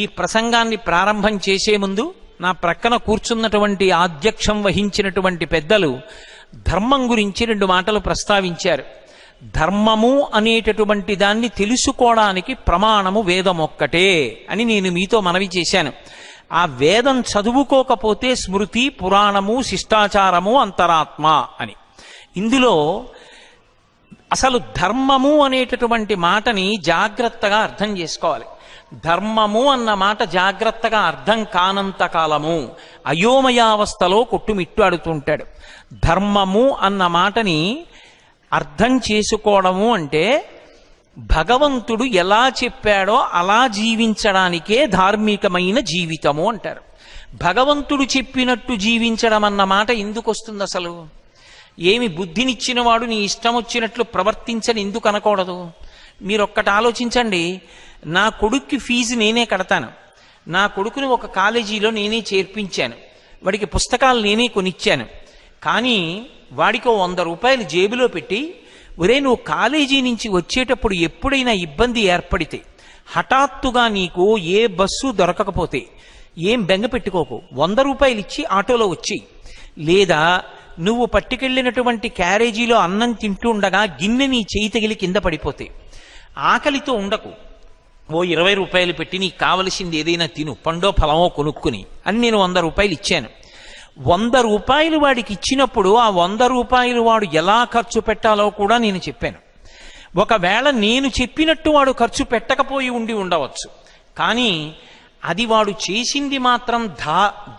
ఈ ప్రసంగాన్ని ప్రారంభం చేసే ముందు నా ప్రక్కన కూర్చున్నటువంటి ఆధ్యక్షం వహించినటువంటి పెద్దలు ధర్మం గురించి 2 మాటలు ప్రస్తావించారు. ధర్మము అనేటటువంటి దాన్ని తెలుసుకోవడానికి ప్రమాణము వేదం ఒక్కటే అని నేను మీతో మనవి చేశాను. ఆ వేదం చదువుకోకపోతే స్మృతి, పురాణము, శిష్టాచారము, అంతరాత్మ అని. ఇందులో అసలు ధర్మము అనేటటువంటి మాటని జాగ్రత్తగా అర్థం చేసుకోవాలి. ధర్మము అన్న మాట జాగ్రత్తగా అర్థం కానంత కాలము అయోమయావస్థలో కొట్టుమిట్టాడుతుంటాడు. ధర్మము అన్న మాటని అర్థం చేసుకోవడము అంటే భగవంతుడు ఎలా చెప్పాడో అలా జీవించడానికే ధార్మికమైన జీవితము అంటారు. భగవంతుడు చెప్పినట్టు జీవించడం అన్న మాట ఎందుకు వస్తుంది అసలు? ఏమి బుద్ధినిచ్చిన వాడు నీ ఇష్టం వచ్చినట్లు ప్రవర్తించని ఎందుకు అనకూడదు? మీరొక్కటి ఆలోచించండి. నా కొడుక్కి ఫీజు నేనే కడతాను. నా కొడుకుని ఒక కాలేజీలో నేనే చేర్పించాను. వాడికి పుస్తకాలు నేనే కొనిచ్చాను. కానీ వాడికి 100 రూపాయలు జేబులో పెట్టి, ఒరే నువ్వు కాలేజీ నుంచి వచ్చేటప్పుడు ఎప్పుడైనా ఇబ్బంది ఏర్పడితే, హఠాత్తుగా నీకు ఏ బస్సు దొరకకపోతే ఏం బెంగ పెట్టుకోకు, 100 రూపాయలు ఇచ్చి ఆటోలో వచ్చి, లేదా నువ్వు పట్టుకెళ్ళినటువంటి క్యారేజీలో అన్నం తింటూ ఉండగా గిన్నె నీ చేయి తగిలి కింద పడిపోతే ఆకలితో ఉండకు, ఓ 20 రూపాయలు పెట్టి నీకు కావలసింది ఏదైనా తిను, పండో ఫలమో కొనుక్కుని అని నేను 100 రూపాయలు ఇచ్చాను. 100 రూపాయలు వాడికి ఇచ్చినప్పుడు ఆ 100 రూపాయలు వాడు ఎలా ఖర్చు పెట్టాలో కూడా నేను చెప్పాను. ఒకవేళ నేను చెప్పినట్టు వాడు ఖర్చు పెట్టకపోయి ఉండి ఉండవచ్చు, కానీ అది వాడు చేసింది మాత్రం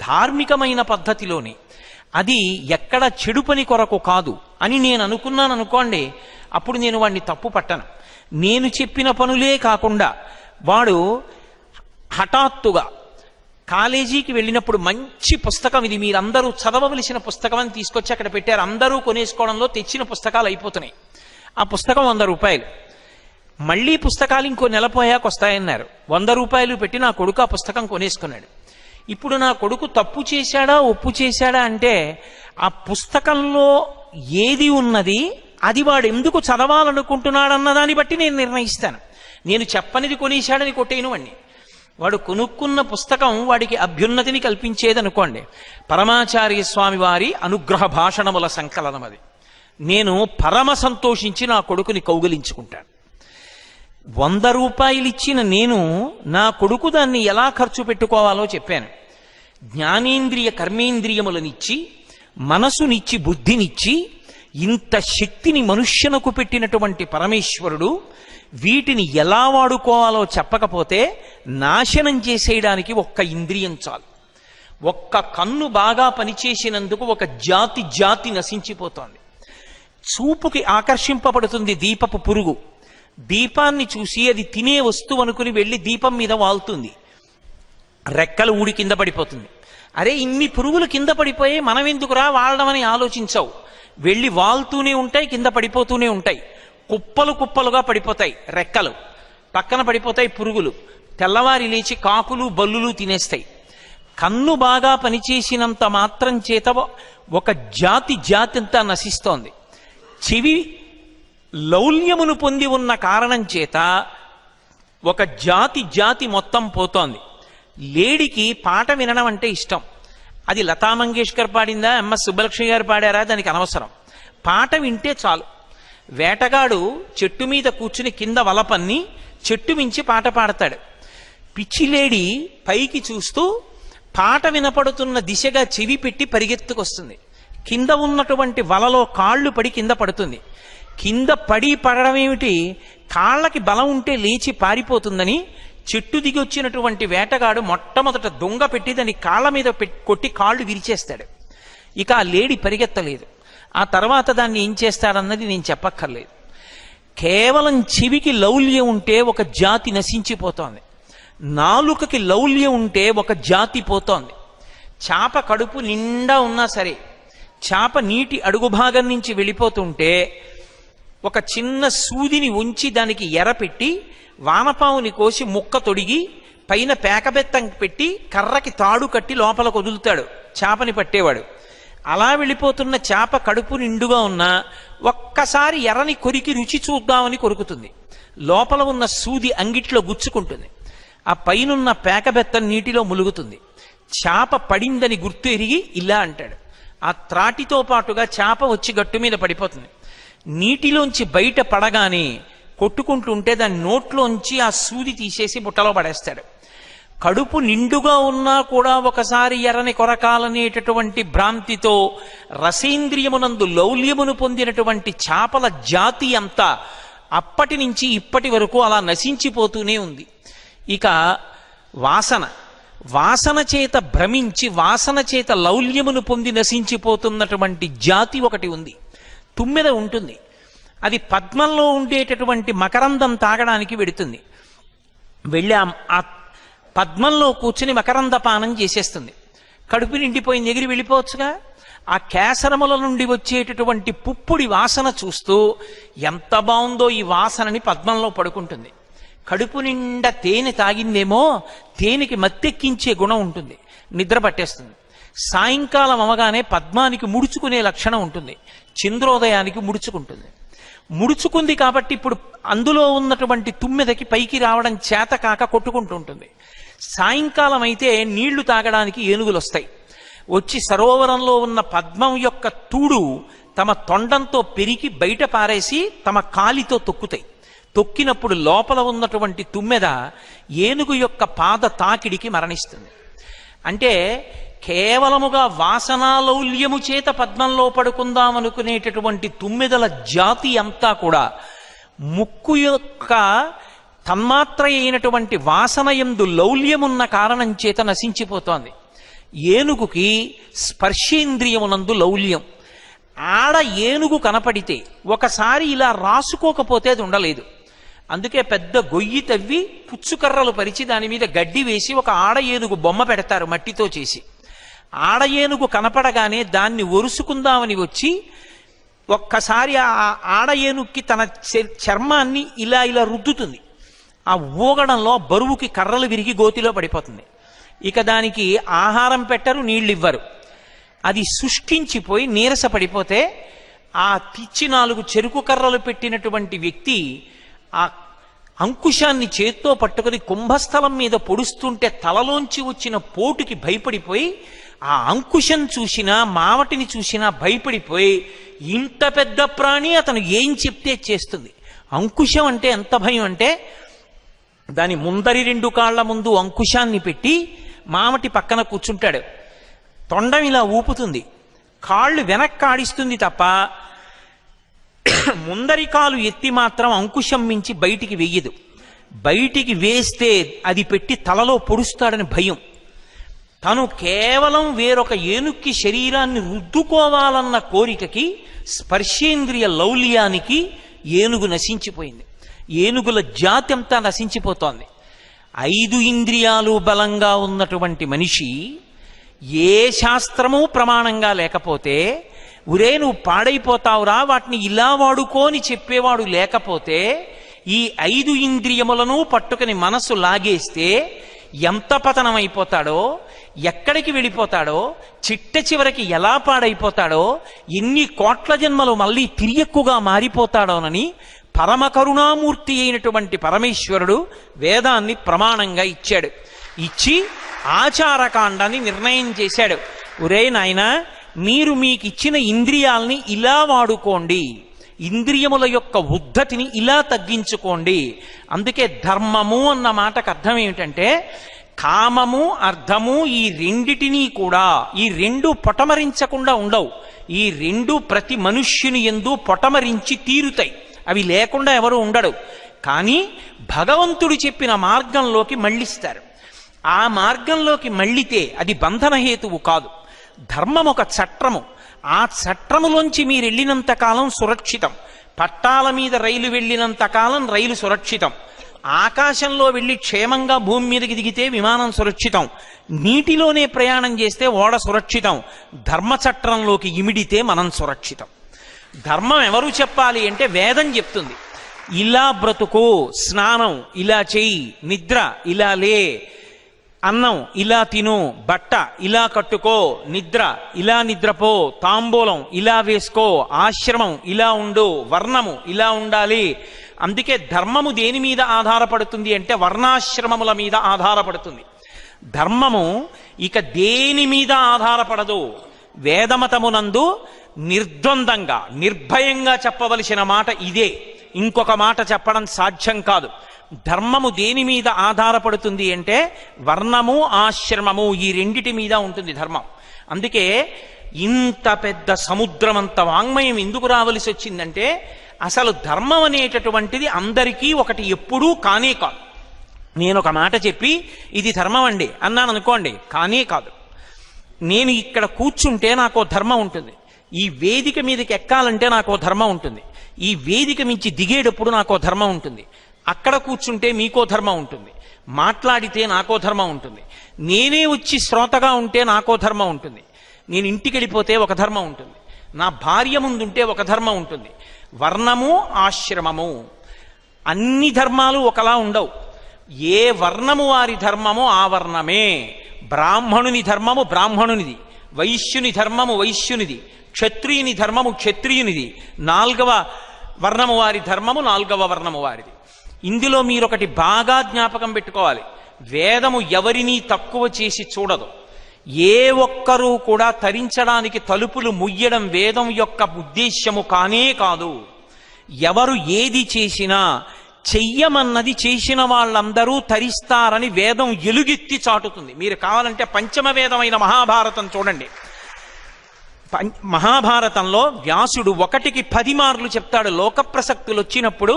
ధార్మికమైన పద్ధతిలోనే, అది ఎక్కడ చెడు పని కొరకు కాదు అని నేను అనుకున్నాను అనుకోండి, అప్పుడు నేను వాడిని తప్పు పట్టను. నేను చెప్పిన పనులే కాకుండా వాడు హఠాత్తుగా కాలేజీకి వెళ్ళినప్పుడు మంచి పుస్తకం, ఇది మీరందరూ చదవవలసిన పుస్తకం అని తీసుకొచ్చి అక్కడ పెట్టారు. అందరూ కొనేసుకోవడంలో తెచ్చిన పుస్తకాలు అయిపోతున్నాయి. ఆ పుస్తకం 100 రూపాయలు. మళ్ళీ పుస్తకాలు ఇంకో నెల పోయాక వస్తాయన్నారు. 100 రూపాయలు పెట్టి నా కొడుకు ఆ పుస్తకం కొనేసుకున్నాడు. ఇప్పుడు నా కొడుకు తప్పు చేశాడా ఒప్పు చేశాడా అంటే ఆ పుస్తకంలో ఏది ఉన్నది అది వాడు ఎందుకు చదవాలనుకుంటున్నాడన్న దాన్ని బట్టి నేను నిర్ణయిస్తాను. నేను చెప్పనిది కొనేశాడని కొట్టేయను వాడిని. వాడు కొనుక్కున్న పుస్తకం వాడికి అభ్యున్నతిని కల్పించేదనుకోండి, పరమాచార్య స్వామి వారి అనుగ్రహ భాషణముల సంకలనం అది. నేను పరమ సంతోషించి నా కొడుకుని కౌగిలించుకుంటాను. 100 రూపాయలు ఇచ్చిన నేను నా కొడుకు దాన్ని ఎలా ఖర్చు పెట్టుకోవాలో చెప్పాను. జ్ఞానేంద్రియ కర్మేంద్రియములనిచ్చి మనసునిచ్చి బుద్ధినిచ్చి ఇంత శక్తిని మనుష్యునకు పెట్టినటువంటి పరమేశ్వరుడు వీటిని ఎలా వాడుకోవాలో చెప్పకపోతే నాశనం చేసేయడానికి ఒక్క ఇంద్రియం చాలు. ఒక్క కన్ను బాగా పనిచేసినందుకు ఒక జాతి నశించిపోతోంది. చూపుకి ఆకర్షింపబడుతుంది దీపపు పురుగు. దీపాన్ని చూసి అది తినే వస్తువు అనుకుని వెళ్ళి దీపం మీద వాలుతుంది, రెక్కలు ఊడి కింద పడిపోతుంది. అరే ఇన్ని పురుగులు కింద పడిపోయి మనం ఎందుకురా వాడమని ఆలోచించవు. వెళ్ళి వాలుతూనే ఉంటాయి, కింద పడిపోతూనే ఉంటాయి. కుప్పలు కుప్పలుగా పడిపోతాయి రెక్కలు, పక్కన పడిపోతాయి పురుగులు. తెల్లవారి లేచి కాకులు బల్లులు తినేస్తాయి. కన్ను బాగా పనిచేసినంత మాత్రం చేత ఒక జాతి అంతా నశిస్తోంది. చెవి లౌల్యమును పొంది ఉన్న కారణం చేత ఒక జాతి మొత్తం పోతోంది. లేడికి పాట వినడం అంటే ఇష్టం. అది లతా మంగేష్కర్ పాడిందా, ఎంఎస్ సుబ్బలక్ష్మి గారు పాడారా, దానికి అనవసరం. పాట వింటే చాలు. వేటగాడు చెట్టు మీద కూర్చుని కింద వలపన్ని చెట్టు మించి పాట పాడతాడు. పిచ్చిలేడి పైకి చూస్తూ పాట వినపడుతున్న దిశగా చెవి పెట్టి పరిగెత్తుకొస్తుంది. కింద ఉన్నటువంటి వలలో కాళ్ళు పడి కింద పడుతుంది. కింద పడడం ఏమిటి, కాళ్ళకి బలం ఉంటే లేచి పారిపోతుందని చెట్టు దిగి వచ్చినటువంటి వేటగాడు మొట్టమొదట దొంగ పెట్టి దాన్ని కాళ్ళ మీద కొట్టి కాళ్ళు విరిచేస్తాడు. ఇక ఆ లేడి పరిగెత్తలేదు. ఆ తర్వాత దాన్ని ఏం చేస్తాడన్నది నేను చెప్పక్కర్లేదు. కేవలం చెవికి లౌల్యం ఉంటే ఒక జాతి నశించిపోతోంది. నాలుకకి లౌల్యం ఉంటే ఒక జాతి పోతోంది. చాప కడుపు నిండా ఉన్నా సరే చాప నీటి అడుగు భాగం నుంచి వెళ్ళిపోతుంటే ఒక చిన్న సూదిని ఉంచి దానికి ఎరపెట్టి వానపాముని కోసి ముక్క తొడిగి పైన పేకబెత్తం పెట్టి కర్రకి తాడు కట్టి లోపల వదులుతాడు చేపని పట్టేవాడు. అలా వెళ్ళిపోతున్న చేప కడుపు నిండుగా ఉన్నా ఒక్కసారి ఎర్రని కొరికి రుచి చూద్దామని కొరుకుతుంది. లోపల ఉన్న సూది అంగిట్లో గుచ్చుకుంటుంది. ఆ పైనున్న పేకబెత్తం నీటిలో ములుగుతుంది. చేప పడిందని గుర్తు ఎరిగి ఇలా అంటాడు. ఆ త్రాటితో పాటుగా చేప వచ్చి గట్టు మీద పడిపోతుంది. నీటిలోంచి బయట పడగానే కొట్టుకుంటుంటే దాని నోట్లోంచి ఆ సూది తీసేసి బుట్టలో పడేస్తాడు. కడుపు నిండుగా ఉన్నా కూడా ఒకసారి ఎర్రని కొరకాలనేటటువంటి భ్రాంతితో రసేంద్రియమునందు లౌల్యమును పొందినటువంటి చేపల జాతి అంతా అప్పటి నుంచి ఇప్పటి వరకు అలా నశించిపోతూనే ఉంది. ఇక వాసన చేత భ్రమించి వాసన చేత లౌల్యమును పొంది నశించిపోతున్నటువంటి జాతి ఒకటి ఉంది. తుమ్మెద ఉంటుంది. అది పద్మంలో ఉండేటటువంటి మకరందం తాగడానికి వెడుతుంది. వెళ్ళి ఆ పద్మంలో కూర్చుని మకరంద పానం చేసేస్తుంది. కడుపు నిండిపోయింది, ఎగిరి వెళ్ళిపోవచ్చుగా. ఆ కేసరముల నుండి వచ్చేటటువంటి పుప్పుడి వాసన చూస్తూ ఎంత బాగుందో ఈ వాసనని పద్మంలో పడుకుంటుంది. కడుపు నిండా తేనె తాగిందేమో, తేనెకి మత్తెక్కించే గుణం ఉంటుంది, నిద్ర పట్టేస్తుంది. సాయంకాలం అవగానే పద్మానికి ముడుచుకునే లక్షణం ఉంటుంది, చంద్రోదయానికి ముడుచుకుంది కాబట్టి ఇప్పుడు అందులో ఉన్నటువంటి తుమ్మెదకి పైకి రావడం చేత కాక కొట్టుకుంటూ ఉంటుంది. సాయంకాలం అయితే నీళ్లు తాగడానికి ఏనుగులు వస్తాయి. వచ్చి సరోవరంలో ఉన్న పద్మం యొక్క తూడు తమ తొండంతో పెరిగి బయట పారేసి తమ కాలితో తొక్కుతాయి. తొక్కినప్పుడు లోపల ఉన్నటువంటి తుమ్మెద ఏనుగు యొక్క పాద తాకిడికి మరణిస్తుంది. అంటే కేవలముగా వాసనాలౌల్యము చేత పద్మంలో పడుకుందామనుకునేటటువంటి తుమ్మెదల జాతి అంతా కూడా ముక్కు యొక్క తన్మాత్ర అయినటువంటి వాసనయందు లౌల్యమున్న కారణం చేత నశించిపోతోంది. ఏనుగుకి స్పర్శేంద్రియమునందు లౌల్యం. ఆడ ఏనుగు కనపడితే ఒకసారి ఇలా రాసుకోకపోతే అది ఉండలేదు. అందుకే పెద్ద గొయ్యి తవ్వి పుచ్చుకర్రలు పరిచి దాని మీద గడ్డి వేసి ఒక ఆడ ఏనుగు బొమ్మ పెడతారు మట్టితో చేసి. ఆడ ఏనుగు కనపడగానే దాన్ని ఒరుసుకుందామని వచ్చి ఒక్కసారి ఆ ఆడ ఏనుగుకి తన చర్మాన్ని ఇలా రుద్దుతుంది. ఆ ఊగడంలో బరువుకి కర్రలు విరిగి గోతిలో పడిపోతుంది. ఇక దానికి ఆహారం పెట్టరు, నీళ్ళు ఇవ్వరు. అది శుష్కించిపోయి నీరస పడిపోతే ఆ పిచ్చి 4 చెరుకు కర్రలు పెట్టినటువంటి వ్యక్తి ఆ అంకుశాన్ని చేత్తో పట్టుకుని కుంభస్థలం మీద పొడుస్తుంటే తలలోంచి వచ్చిన పోటుకి భయపడిపోయి ఆ అంకుశం చూసినా మావటిని చూసినా భయపడిపోయి ఇంత పెద్ద ప్రాణి అతను ఏం చెప్తే చేస్తుంది. అంకుశం అంటే ఎంత భయం అంటే దాని ముందరి 2 కాళ్ల ముందు అంకుశాన్ని పెట్టి మావటి పక్కన కూర్చుంటాడు. తొండం ఇలా ఊపుతుంది. కాళ్ళు వెనక్కి ఆడిస్తుంది తప్ప ముందరి కాలు ఎత్తి మాత్రం అంకుశం మించి బయటికి వెయ్యదు. బయటికి వేస్తే అది పెట్టి తలలో పొడుస్తాడని భయం. తను కేవలం వేరొక ఏనుక్కి శరీరాన్ని రుద్దుకోవాలన్న కోరికకి, స్పర్శేంద్రియ లౌల్యానికి ఏనుగు నశించిపోయింది. ఏనుగుల జాతి అంతా నశించిపోతోంది. 5 ఇంద్రియాలు బలంగా ఉన్నటువంటి మనిషి ఏ శాస్త్రము ప్రమాణంగా లేకపోతే, ఉరే నువ్వు పాడైపోతావురా వాటిని ఇలా వాడుకోని చెప్పేవాడు లేకపోతే, ఈ 5 ఇంద్రియములను పట్టుకుని మనసు లాగేస్తే ఎంత పతనమైపోతాడో, ఎక్కడికి వెళ్ళిపోతాడో, చిట్ట చివరికి ఎలా పాడైపోతాడో, ఎన్ని కోట్ల జన్మలు మళ్ళీ తిరియక్కుగా మారిపోతాడోనని పరమ కరుణామూర్తి అయినటువంటి పరమేశ్వరుడు వేదాన్ని ప్రమాణంగా ఇచ్చాడు. ఇచ్చి ఆచారకాండాన్ని నిర్ణయం చేశాడు. ఒరే నాయనా, మీరు మీకిచ్చిన ఇంద్రియాల్ని ఇలా వాడుకోండి, ఇంద్రియముల యొక్క ఉద్ధతిని ఇలా తగ్గించుకోండి. అందుకే ధర్మము అన్న మాటకు అర్థం ఏమిటంటే, కామము అర్థము ఈ రెండిటినీ కూడా, ఈ రెండు పొటమరించకుండా ఉండవు. ఈ రెండు ప్రతి మనుష్యుని యందు పొటమరించి తీరుతాయి. అవి లేకుండా ఎవరు ఉండడు. కానీ భగవంతుడు చెప్పిన మార్గంలోకి మళ్ళిస్తారు. ఆ మార్గంలోకి మళ్ళితే అది బంధనహేతువు కాదు. ధర్మం ఒక చట్రము. ఆ చట్రములోంచి మీరు వెళ్ళినంత కాలం సురక్షితం. పట్టాల మీద రైలు వెళ్ళినంత కాలం రైలు సురక్షితం. ఆకాశంలో వెళ్ళి క్షేమంగా భూమి మీదకి దిగితే విమానం సురక్షితం. నీటిలోనే ప్రయాణం చేస్తే ఓడ సురక్షితం. ధర్మచట్రంలోకి ఇమిడితే మనం సురక్షితం. ధర్మం ఎవరు చెప్పాలి అంటే వేదం చెప్తుంది. ఇలా బ్రతుకు, స్నానం ఇలా చెయ్యి, నిద్ర ఇలా లే, అన్నం ఇలా తిను, బట్ట ఇలా కట్టుకో, నిద్ర ఇలా నిద్రపో, తాంబూలం ఇలా వేసుకో, ఆశ్రమం ఇలా ఉండు, వర్ణము ఇలా ఉండాలి. అందుకే ధర్మము దేని మీద ఆధారపడుతుంది అంటే వర్ణాశ్రమముల మీద ఆధారపడుతుంది. ధర్మము ఇక దేని మీద ఆధారపడదు. వేదమతమునందు నిర్ద్వందంగా నిర్భయంగా చెప్పవలసిన మాట ఇదే. ఇంకొక మాట చెప్పడం సాధ్యం కాదు. ధర్మము దేని మీద ఆధారపడుతుంది అంటే వర్ణము ఆశ్రమము ఈ రెండిటి మీద ఉంటుంది ధర్మం. అందుకే ఇంత పెద్ద సముద్రమంత వాంగ్మయం ఎందుకు రావలసి వచ్చిందంటే, అసలు ధర్మం అనేటటువంటిది అందరికీ ఒకటి ఎప్పుడూ కానే కాదు. నేను ఒక మాట చెప్పి ఇది ధర్మం అండి అన్నాను అనుకోండి, కానే కాదు. నేను ఇక్కడ కూర్చుంటే నాకో ధర్మం ఉంటుంది. ఈ వేదిక మీదకి ఎక్కాలంటే నాకో ధర్మం ఉంటుంది. ఈ వేదిక మించి దిగేటప్పుడు నాకో ధర్మం ఉంటుంది. అక్కడ కూర్చుంటే మీకో ధర్మం ఉంటుంది. మాట్లాడితే నాకో ధర్మం ఉంటుంది. నేనే వచ్చి శ్రోతగా ఉంటే నాకో ధర్మం ఉంటుంది. నేను ఇంటికి వెళ్ళిపోతే ఒక ధర్మం ఉంటుంది. నా భార్య ముందుంటే ఒక ధర్మం ఉంటుంది. వర్ణము ఆశ్రమము అన్ని ధర్మాలు ఒకలా ఉండవు. ఏ వర్ణము వారి ధర్మమో ఆ వర్ణమే. బ్రాహ్మణుని ధర్మము బ్రాహ్మణునిది, వైశ్యుని ధర్మము వైశ్యునిది, క్షత్రియుని ధర్మము క్షత్రియునిది, 4వ వర్ణము వారి ధర్మము 4వ వర్ణము వారిది. ఇందులో మీరొకటి బాగా జ్ఞాపకం పెట్టుకోవాలి. వేదము ఎవరినీ తక్కువ చేసి చూడదు. ఏ ఒక్కరూ కూడా తరించడానికి తలుపులు ముయ్యడం వేదం యొక్క ఉద్దేశ్యము కానే కాదు. ఎవరు ఏది చేసినా చెయ్యమన్నది చేసిన వాళ్ళందరూ తరిస్తారని వేదం ఎలుగెత్తి చాటుతుంది. మీరు కావాలంటే పంచమ వేదమైన మహాభారతం చూడండి. మహాభారతంలో వ్యాసుడు 1కి 10 మార్లు చెప్తాడు. లోక ప్రసక్తులు వచ్చినప్పుడు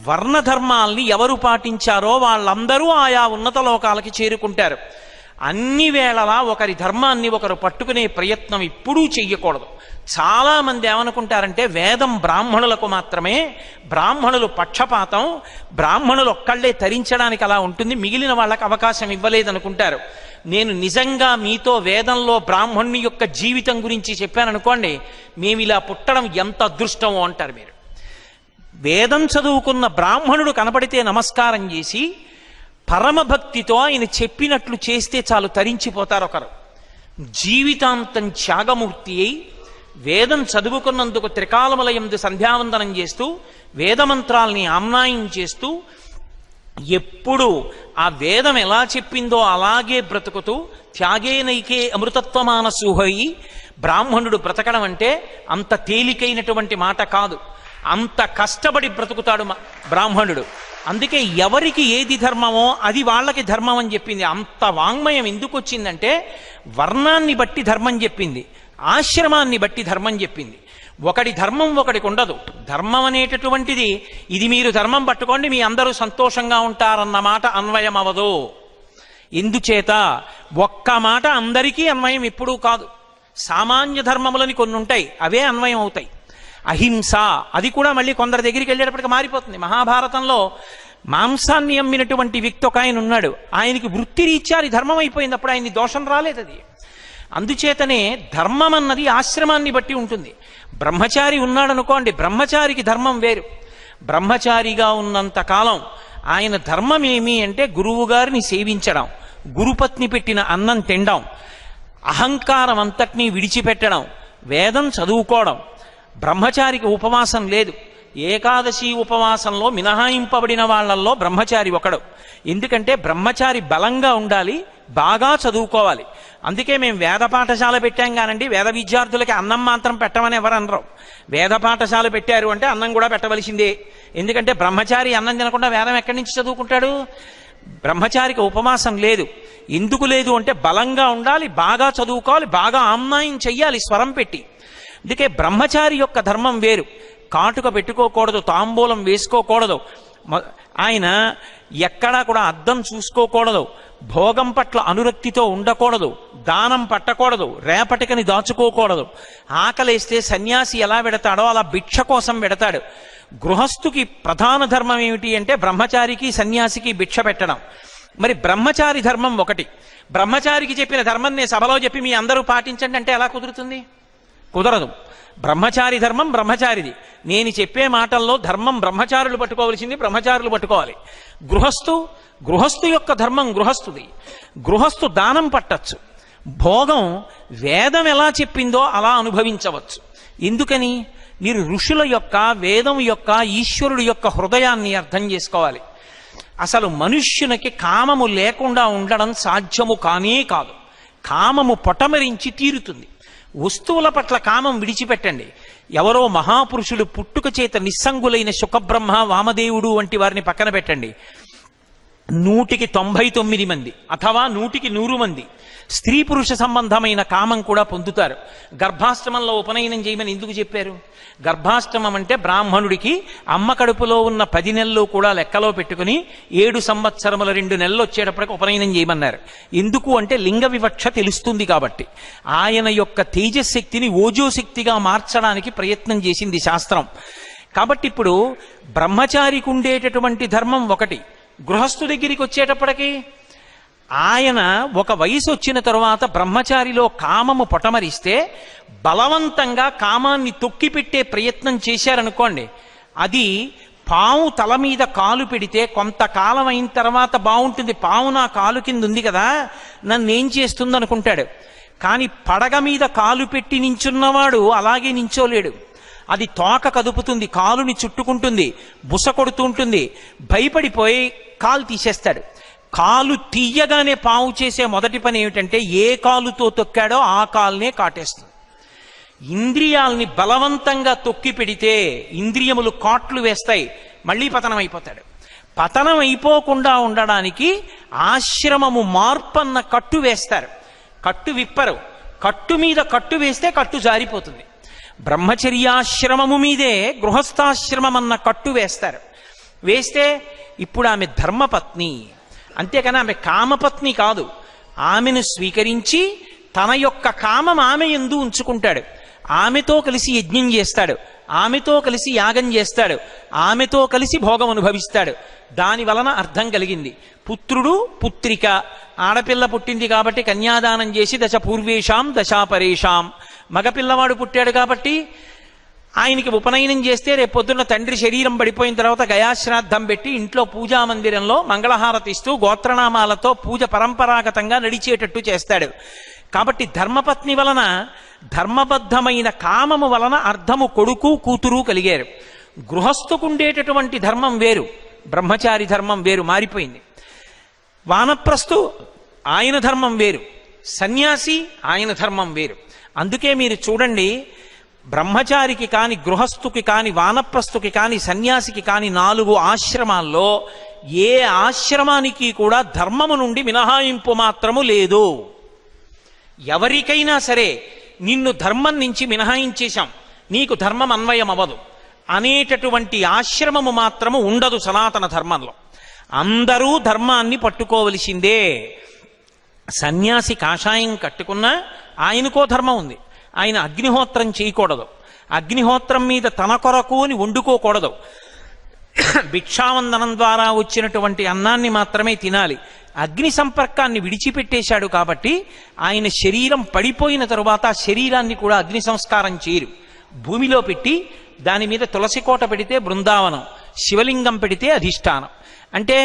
వర్ణధర్మాల్ని ఎవరు పాటించారో వాళ్ళందరూ ఆయా ఉన్నత లోకాలకి చేరుకుంటారు. అన్ని వేళలా ఒకరి ధర్మాన్ని ఒకరు పట్టుకునే ప్రయత్నం ఎప్పుడూ చెయ్యకూడదు. చాలా మంది ఏమనుకుంటారంటే వేదం బ్రాహ్మణులకు మాత్రమే, బ్రాహ్మణులు పక్షపాతం, బ్రాహ్మణులు ఒక్కళ్లే తరించడానికి అలా ఉంటుంది, మిగిలిన వాళ్ళకి అవకాశం ఇవ్వలేదనుకుంటారు. నేను నిజంగా మీతో వేదంలో బ్రాహ్మణుని యొక్క జీవితం గురించి చెప్పాననుకోండి, మేము ఇలా పుట్టడం ఎంత అదృష్టమో అంటారు మీరు. వేదం చదువుకున్న బ్రాహ్మణుడు కనపడితే నమస్కారం చేసి పరమభక్తితో ఆయన చెప్పినట్లు చేస్తే చాలు, తరించిపోతారు ఒకరు. జీవితాంతం త్యాగమూర్తి అయి వేదం చదువుకున్నందుకు త్రికాలములయందు సంధ్యావందనం చేస్తూ వేదమంత్రాల్ని ఆమ్నాయం చేస్తూ ఎప్పుడు ఆ వేదం ఎలా చెప్పిందో అలాగే బ్రతుకుతూ త్యాగేనైకే అమృతత్వమానసూహయి బ్రాహ్మణుడు బ్రతకడం అంటే అంత తేలికైనటువంటి మాట కాదు. అంత కష్టపడి బ్రతుకుతాడు బ్రాహ్మణుడు. అందుకే ఎవరికి ఏది ధర్మమో అది వాళ్ళకి ధర్మం అని చెప్పింది. అంత వాంగ్మయం ఎందుకు వచ్చిందంటే వర్ణాన్ని బట్టి ధర్మం చెప్పింది. ఆశ్రమాన్ని బట్టి ధర్మం చెప్పింది. ఒకటి ధర్మం ఒకటికి ఉండదు. ధర్మం అనేటటువంటిది ఇది మీరు ధర్మం పట్టుకోండి మీ అందరూ సంతోషంగా ఉంటారన్న మాట అన్వయం అవదు. ఎందుచేత ఒక్క మాట అందరికీ అన్వయం ఎప్పుడూ కాదు. సామాన్య ధర్మములని కొన్ని ఉంటాయి, అవే అన్వయం అవుతాయి. అహింస అది కూడా మళ్ళీ కొందరి దగ్గరికి వెళ్ళేటప్పటికి మారిపోతుంది. మహాభారతంలో మాంసాన్ని అమ్మినటువంటి వ్యక్తి ఒక ఆయన ఉన్నాడు. ఆయనకి వృత్తిరీత్యా అది ధర్మం అయిపోయింది, అప్పుడు ఆయన్ని దోషం రాలేదు. అది అందుచేతనే ధర్మం అన్నది ఆశ్రమాన్ని బట్టి ఉంటుంది. బ్రహ్మచారి ఉన్నాడనుకోండి, బ్రహ్మచారికి ధర్మం వేరు. బ్రహ్మచారిగా ఉన్నంత కాలం ఆయన ధర్మం ఏమి అంటే గురువు గారిని సేవించడం, గురుపత్ని పెట్టిన అన్నం తినడం, అహంకారం అంతటినీ విడిచిపెట్టడం, వేదం చదువుకోవడం. బ్రహ్మచారికి ఉపవాసం లేదు. ఏకాదశి ఉపవాసంలో మినహాయింపబడిన వాళ్ళల్లో బ్రహ్మచారి ఒకడు. ఎందుకంటే బ్రహ్మచారి బలంగా ఉండాలి, బాగా చదువుకోవాలి. అందుకే మేము వేద పాఠశాల పెట్టాం కానండి, వేద విద్యార్థులకి అన్నం మాత్రం పెట్టమని ఎవరు అనరు. వేద పాఠశాల పెట్టారు అంటే అన్నం కూడా పెట్టవలసిందే. ఎందుకంటే బ్రహ్మచారి అన్నం తినకుండా వేదం ఎక్కడి నుంచి చదువుకుంటాడు? బ్రహ్మచారికి ఉపవాసం లేదు. ఎందుకు లేదు అంటే బలంగా ఉండాలి, బాగా చదువుకోవాలి, బాగా ఆమ్నాయం చెయ్యాలి స్వరం పెట్టి. అందుకే బ్రహ్మచారి యొక్క ధర్మం వేరు. కాటుక పెట్టుకోకూడదు, తాంబూలం వేసుకోకూడదు, ఆయన ఎక్కడా కూడా అద్దం చూసుకోకూడదు, భోగం పట్ల అనురక్తితో ఉండకూడదు, దానం పట్టకూడదు, రేపటికని దాచుకోకూడదు. ఆకలేస్తే సన్యాసి ఎలా పెడతాడో అలా భిక్ష కోసం పెడతాడు. గృహస్థుకి ప్రధాన ధర్మం ఏమిటి అంటే బ్రహ్మచారికి సన్యాసికి భిక్ష పెట్టడం. మరి బ్రహ్మచారి ధర్మం ఒకటి. బ్రహ్మచారికి చెప్పిన ధర్మం నేను సభలో చెప్పి మీ అందరూ పాటించండి అంటే ఎలా కుదురుతుంది? కుదరదు. బ్రహ్మచారి ధర్మం బ్రహ్మచారిది. నేను చెప్పే మాటల్లో ధర్మం బ్రహ్మచారులు పట్టుకోవలసింది బ్రహ్మచారులు పట్టుకోవాలి. గృహస్థు యొక్క ధర్మం గృహస్థుది. గృహస్థు దానం పట్టచ్చు, భోగం వేదం ఎలా చెప్పిందో అలా అనుభవించవచ్చు. ఎందుకని? మీరు ఋషుల యొక్క, వేదం యొక్క, ఈశ్వరుడు యొక్క హృదయాన్ని అర్థం చేసుకోవాలి. అసలు మనుష్యునికి కామము లేకుండా ఉండడం సాధ్యము కానే కాదు. కామము పొటమరించి తీరుతుంది. వస్తువుల పట్ల కామం విడిచిపెట్టండి. ఎవరో మహాపురుషులు పుట్టుక చేత నిస్సంగులైన శుకబ్రహ్మ, వామదేవుడు వంటి వారిని పక్కన పెట్టండి. 199 మంది అథవా 100 మంది స్త్రీ పురుష సంబంధమైన కామం కూడా పొందుతారు. గర్భాష్టమంలో ఉపనయనం చేయమని ఎందుకు చెప్పారు? గర్భాష్టమం అంటే బ్రాహ్మణుడికి అమ్మ కడుపులో ఉన్న 10 నెలలు కూడా లెక్కలో పెట్టుకుని 7 సంవత్సరముల 2 నెలలు వచ్చేటప్పటికి ఉపనయనం చేయమన్నారు. ఎందుకు అంటే లింగ వివక్ష తెలుస్తుంది కాబట్టి. ఆయన యొక్క తేజశక్తిని ఓజోశక్తిగా మార్చడానికి ప్రయత్నం చేసింది శాస్త్రం. కాబట్టి ఇప్పుడు బ్రహ్మచారికి ఉండేటటువంటి ధర్మం ఒకటి. గృహస్థు దగ్గరికి వచ్చేటప్పటికి ఆయన ఒక వయసు వచ్చిన తరువాత బ్రహ్మచారిలో కామము పొటమరిస్తే బలవంతంగా కామాన్ని తొక్కిపెట్టే ప్రయత్నం చేశారనుకోండి, అది పాము తల మీద కాలు పెడితే కొంతకాలం అయిన తర్వాత బాగుంటుంది. పాము నా కాలు కింద ఉంది కదా, నన్నేం చేస్తుంది అనుకుంటాడు. కానీ పడగ మీద కాలు పెట్టి నించున్నవాడు అలాగే నించోలేడు. అది తోక కదుపుతుంది, కాలుని చుట్టుకుంటుంది, బుస కొడుతూ ఉంటుంది. భయపడిపోయి కాలు తీసేస్తాడు. కాలు తీయగానే పాము చేసే మొదటి పని ఏమిటంటే ఏ కాలుతో తొక్కాడో ఆ కాలునే కాటేస్తుంది. ఇంద్రియాల్ని బలవంతంగా తొక్కి పెడితే ఇంద్రియములు కాట్లు వేస్తాయి, మళ్ళీ పతనం అయిపోతాడు. పతనం అయిపోకుండా ఉండడానికి ఆశ్రమము మార్పన్న కట్టు వేస్తారు. కట్టు విప్పరు. కట్టు మీద కట్టు వేస్తే కట్టు జారిపోతుంది. బ్రహ్మచర్యాశ్రమము మీదే గృహస్థాశ్రమం అన్న కట్టు వేస్తారు. వేస్తే ఇప్పుడు ఆమె ధర్మపత్ని, అంతేకాని ఆమె కామపత్ని కాదు. ఆమెను స్వీకరించి తన యొక్క కామం ఆమె యందు ఉంచుకుంటాడు. ఆమెతో కలిసి యజ్ఞం చేస్తాడు, ఆమెతో కలిసి యాగం చేస్తాడు, ఆమెతో కలిసి భోగం అనుభవిస్తాడు. దాని వలన అర్థం కలిగింది. పుత్రుడు పుత్రిక, ఆడపిల్ల పుట్టింది కాబట్టి కన్యాదానం చేసి దశ పూర్వేషాం దశాపరేషాం. మగపిల్లవాడు పుట్టాడు కాబట్టి ఆయనకి ఉపనయనం చేస్తే రేపొద్దున్న తండ్రి శరీరం పడిపోయిన తర్వాత గయాశ్రాద్ధం పెట్టి ఇంట్లో పూజా మందిరంలో మంగళహారతి ఇస్తూ గోత్రనామాలతో పూజ పరంపరాగతంగా నడిచేటట్టు చేస్తాడు. కాబట్టి ధర్మపత్ని వలన, ధర్మబద్ధమైన కామము వలన అర్థము కొడుకు కూతురు కలిగారు. గృహస్థుకుండేటటువంటి ధర్మం వేరు, బ్రహ్మచారి ధర్మం వేరు, మారిపోయింది. వానప్రస్థు ఆయన ధర్మం వేరు, సన్యాసి ఆయన ధర్మం వేరు. అందుకే మీరు చూడండి, బ్రహ్మచారికి కాని, గృహస్థుకి కాని, వానప్రస్థుకి కాని, సన్యాసికి కాని 4 ఆశ్రమాల్లో ఏ ఆశ్రమానికి కూడా ధర్మము నుండి మినహాయింపు మాత్రము లేదు. ఎవరికైనా సరే నిన్ను ధర్మం నుంచి మినహాయించేశాం, నీకు ధర్మం అన్వయం అవ్వదు అనేటటువంటి ఆశ్రమము మాత్రము ఉండదు సనాతన ధర్మంలో. అందరూ ధర్మాన్ని పట్టుకోవలసిందే. సన్యాసి కాషాయం కట్టుకున్నా ఆయనకో ధర్మం ఉంది. ఆయన అగ్నిహోత్రం చేయకూడదు, అగ్నిహోత్రం మీద తన కొరకు అని వండుకోకూడదు, భిక్షావందనం ద్వారా వచ్చినటువంటి అన్నాన్ని మాత్రమే తినాలి. అగ్ని సంపర్కాన్ని విడిచిపెట్టేశాడు కాబట్టి ఆయన శరీరం పడిపోయిన తరువాత ఆ శరీరాన్ని కూడా అగ్ని సంస్కారం చేయరు. భూమిలో పెట్టి దాని మీద తులసి కోట పెడితే బృందావనం, శివలింగం పెడితే అధిష్టానం. అంటే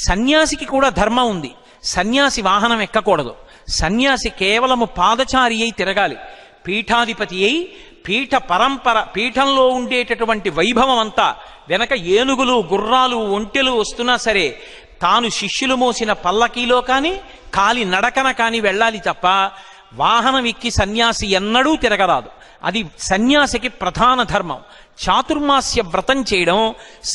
సన్యాసికి కూడా ధర్మం ఉంది. సన్యాసి వాహనం ఎక్కకూడదు, సన్యాసి కేవలము పాదచారి అయి తిరగాలి. పీఠాధిపతి అయి పీఠ పరంపర, పీఠంలో ఉండేటటువంటి వైభవం అంతా వెనక ఏనుగులు గుర్రాలు ఒంటెలు వస్తున్నా సరే తాను శిష్యులు మోసిన పల్లకీలో కానీ కాలి నడకన కానీ వెళ్ళాలి తప్ప వాహనం ఎక్కి సన్యాసి ఎన్నడూ తిరగరాదు. అది సన్యాసికి ప్రధాన ధర్మం. చాతుర్మాస్య వ్రతం చేయడం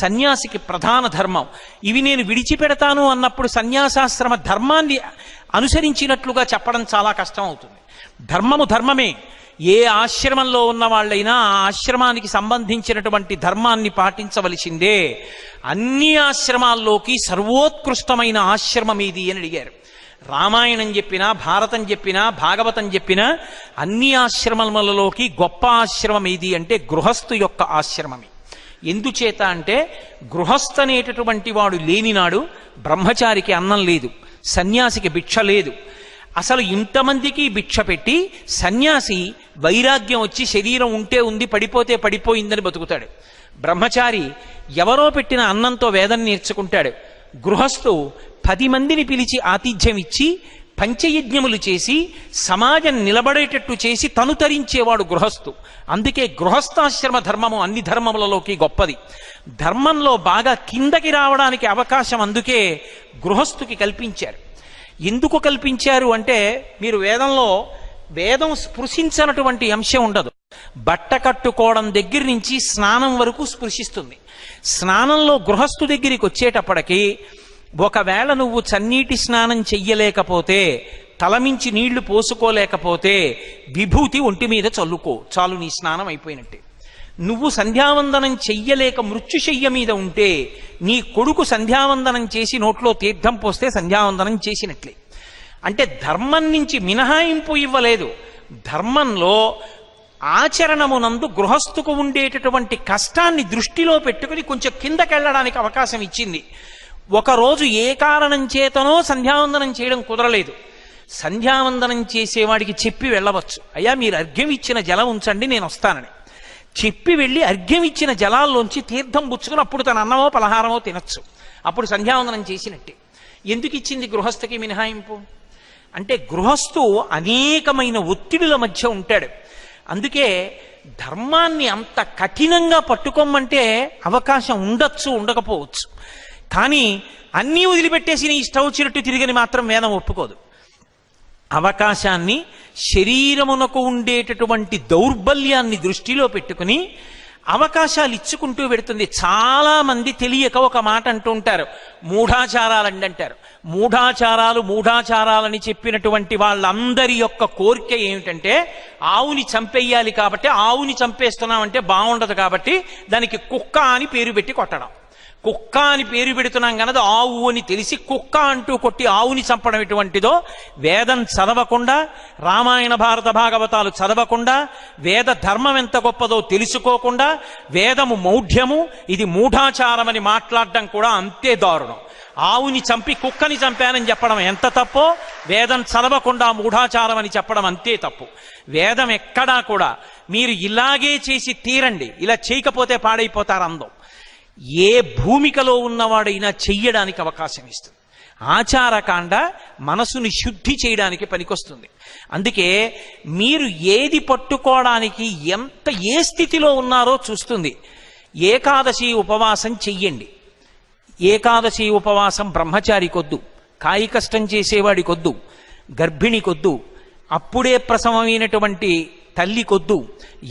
సన్యాసికి ప్రధాన ధర్మం. ఇవి నేను విడిచిపెడతాను అన్నప్పుడు సన్యాసాశ్రమ ధర్మాన్ని అనుసరించినట్లుగా చెప్పడం చాలా కష్టం అవుతుంది. ధర్మము ధర్మమే. ఏ ఆశ్రమంలో ఉన్న వాళ్ళైనా ఆ ఆశ్రమానికి సంబంధించినటువంటి ధర్మాన్ని పాటించవలసిందే. అన్ని ఆశ్రమాల్లోకి సర్వోత్కృష్టమైన ఆశ్రమం ఇది అని అడిగారు. రామాయణం చెప్పినా, భారతం చెప్పినా, భాగవతం చెప్పినా అన్ని ఆశ్రమములలోకి గొప్ప ఆశ్రమం ఏది అంటే గృహస్థు యొక్క ఆశ్రమమే. ఎందుచేత అంటే గృహస్థ అనేటటువంటి వాడు లేనినాడు బ్రహ్మచారికి అన్నం లేదు, సన్యాసికి భిక్ష లేదు. అసలు ఇంతమందికి భిక్ష పెట్టి సన్యాసి వైరాగ్యం వచ్చి శరీరం ఉంటే ఉంది, పడిపోతే పడిపోయిందని బతుకుతాడు. బ్రహ్మచారి ఎవరో పెట్టిన అన్నంతో వేదం నేర్చుకుంటాడు. గృహస్థు 10 మందిని పిలిచి ఆతిథ్యం ఇచ్చి పంచయజ్ఞములు చేసి సమాజం నిలబడేటట్టు చేసి తను తరించేవాడు గృహస్థు. అందుకే గృహస్థాశ్రమ ధర్మము అన్ని ధర్మములలోకి గొప్పది. ధర్మంలో బాగా కిందకి రావడానికి అవకాశం అందుకే గృహస్థుకి కల్పించారు. ఎందుకు కల్పించారు అంటే మీరు వేదం స్పృశించినటువంటి అంశం ఉండదు. బట్ట కట్టుకోవడం దగ్గర నుంచి స్నానం వరకు స్పృశిస్తుంది. స్నానంలో గృహస్థు దగ్గరికి వచ్చేటప్పటికి ఒకవేళ నువ్వు చన్నీటి స్నానం చెయ్యలేకపోతే, తలమించి నీళ్లు పోసుకోలేకపోతే విభూతి ఒంటి మీద చల్లుకో, చాలు నీ స్నానం అయిపోయినట్టే. నువ్వు సంధ్యావందనం చెయ్యలేక మృత్యుశయ్య మీద ఉంటే నీ కొడుకు సంధ్యావందనం చేసి నోట్లో తీర్థం పోస్తే సంధ్యావందనం చేసినట్లే. అంటే ధర్మం నుంచి మినహాయింపు ఇవ్వలేదు. ధర్మంలో ఆచరణమునందు గృహస్థుకు ఉండేటటువంటి కష్టాన్ని దృష్టిలో పెట్టుకుని కొంచెం కిందకెళ్ళడానికి అవకాశం ఇచ్చింది. ఒకరోజు ఏ కారణం చేతనో సంధ్యావందనం చేయడం కుదరలేదు. సంధ్యావందనం చేసేవాడికి చెప్పి వెళ్ళవచ్చు, అయ్యా మీరు అర్ఘ్యం ఇచ్చిన జలం ఉంచండి నేను వస్తానని చెప్పి వెళ్ళి అర్ఘ్యం ఇచ్చిన జలాల్లోంచి తీర్థం పుచ్చుకుని అప్పుడు తన అన్నమో పలహారమో తినచ్చు. అప్పుడు సంధ్యావందనం చేసినట్టే. ఎందుకు ఇచ్చింది గృహస్థకి మినహాయింపు అంటే గృహస్థు అనేకమైన ఒత్తిడుల మధ్య ఉంటాడు. అందుకే ధర్మాన్ని అంత కఠినంగా పట్టుకోమంటే అవకాశం ఉండొచ్చు, ఉండకపోవచ్చు. కానీ అన్నీ వదిలిపెట్టేసి నీ ఇష్టం వచ్చినట్టు తిరిగని మాత్రం వేదం ఒప్పుకోదు. అవకాశాన్ని, శరీరమునకు ఉండేటటువంటి దౌర్బల్యాన్ని దృష్టిలో పెట్టుకుని అవకాశాలు ఇచ్చుకుంటూ పెడుతుంది. చాలా మంది తెలియక ఒక మాట అంటూ ఉంటారు, మూఢాచారాలండి అంటారు. మూఢాచారాలని చెప్పినటువంటి వాళ్ళందరి యొక్క కోరిక ఏమిటంటే ఆవుని చంపేయాలి కాబట్టి, ఆవుని చంపేస్తున్నామంటే బాగుండదు కాబట్టి దానికి కుక్క అని పేరు పెట్టి కొట్టడం. కుక్క అని పేరు పెడుతున్నాం కనుక ఆవు అని తెలిసి కుక్క అంటూ కొట్టి ఆవుని చంపడం ఎటువంటిదో, వేదం చదవకుండా, రామాయణ భారత భాగవతాలు చదవకుండా, వేద ధర్మం ఎంత గొప్పదో తెలుసుకోకుండా, వేదము మౌఢ్యము, ఇది మూఢాచారమని మాట్లాడడం కూడా అంతే దారుణం. ఆవుని చంపి కుక్కని చంపానని చెప్పడం ఎంత తప్పో, వేదం చదవకుండా మూఢాచారం అని చెప్పడం అంతే తప్పు. వేదం ఎక్కడా కూడా మీరు ఇలాగే చేసి తీరండి, ఇలా చేయకపోతే పాడైపోతారు అందం, ఏ భూమికలో ఉన్నవాడైనా చెయ్యడానికి అవకాశం ఇస్తుంది. ఆచారకాండ మనసుని శుద్ధి చేయడానికి పనికొస్తుంది. అందుకే మీరు ఏది పట్టుకోవడానికి ఏ స్థితిలో ఉన్నారో చూస్తుంది. ఏకాదశి ఉపవాసం చెయ్యండి. ఏకాదశి ఉపవాసం బ్రహ్మచారికొద్దు, కాయి కష్టం చేసేవాడికొద్దు, గర్భిణికొద్దు, అప్పుడే ప్రసవమైనటువంటి తల్లికొద్దు,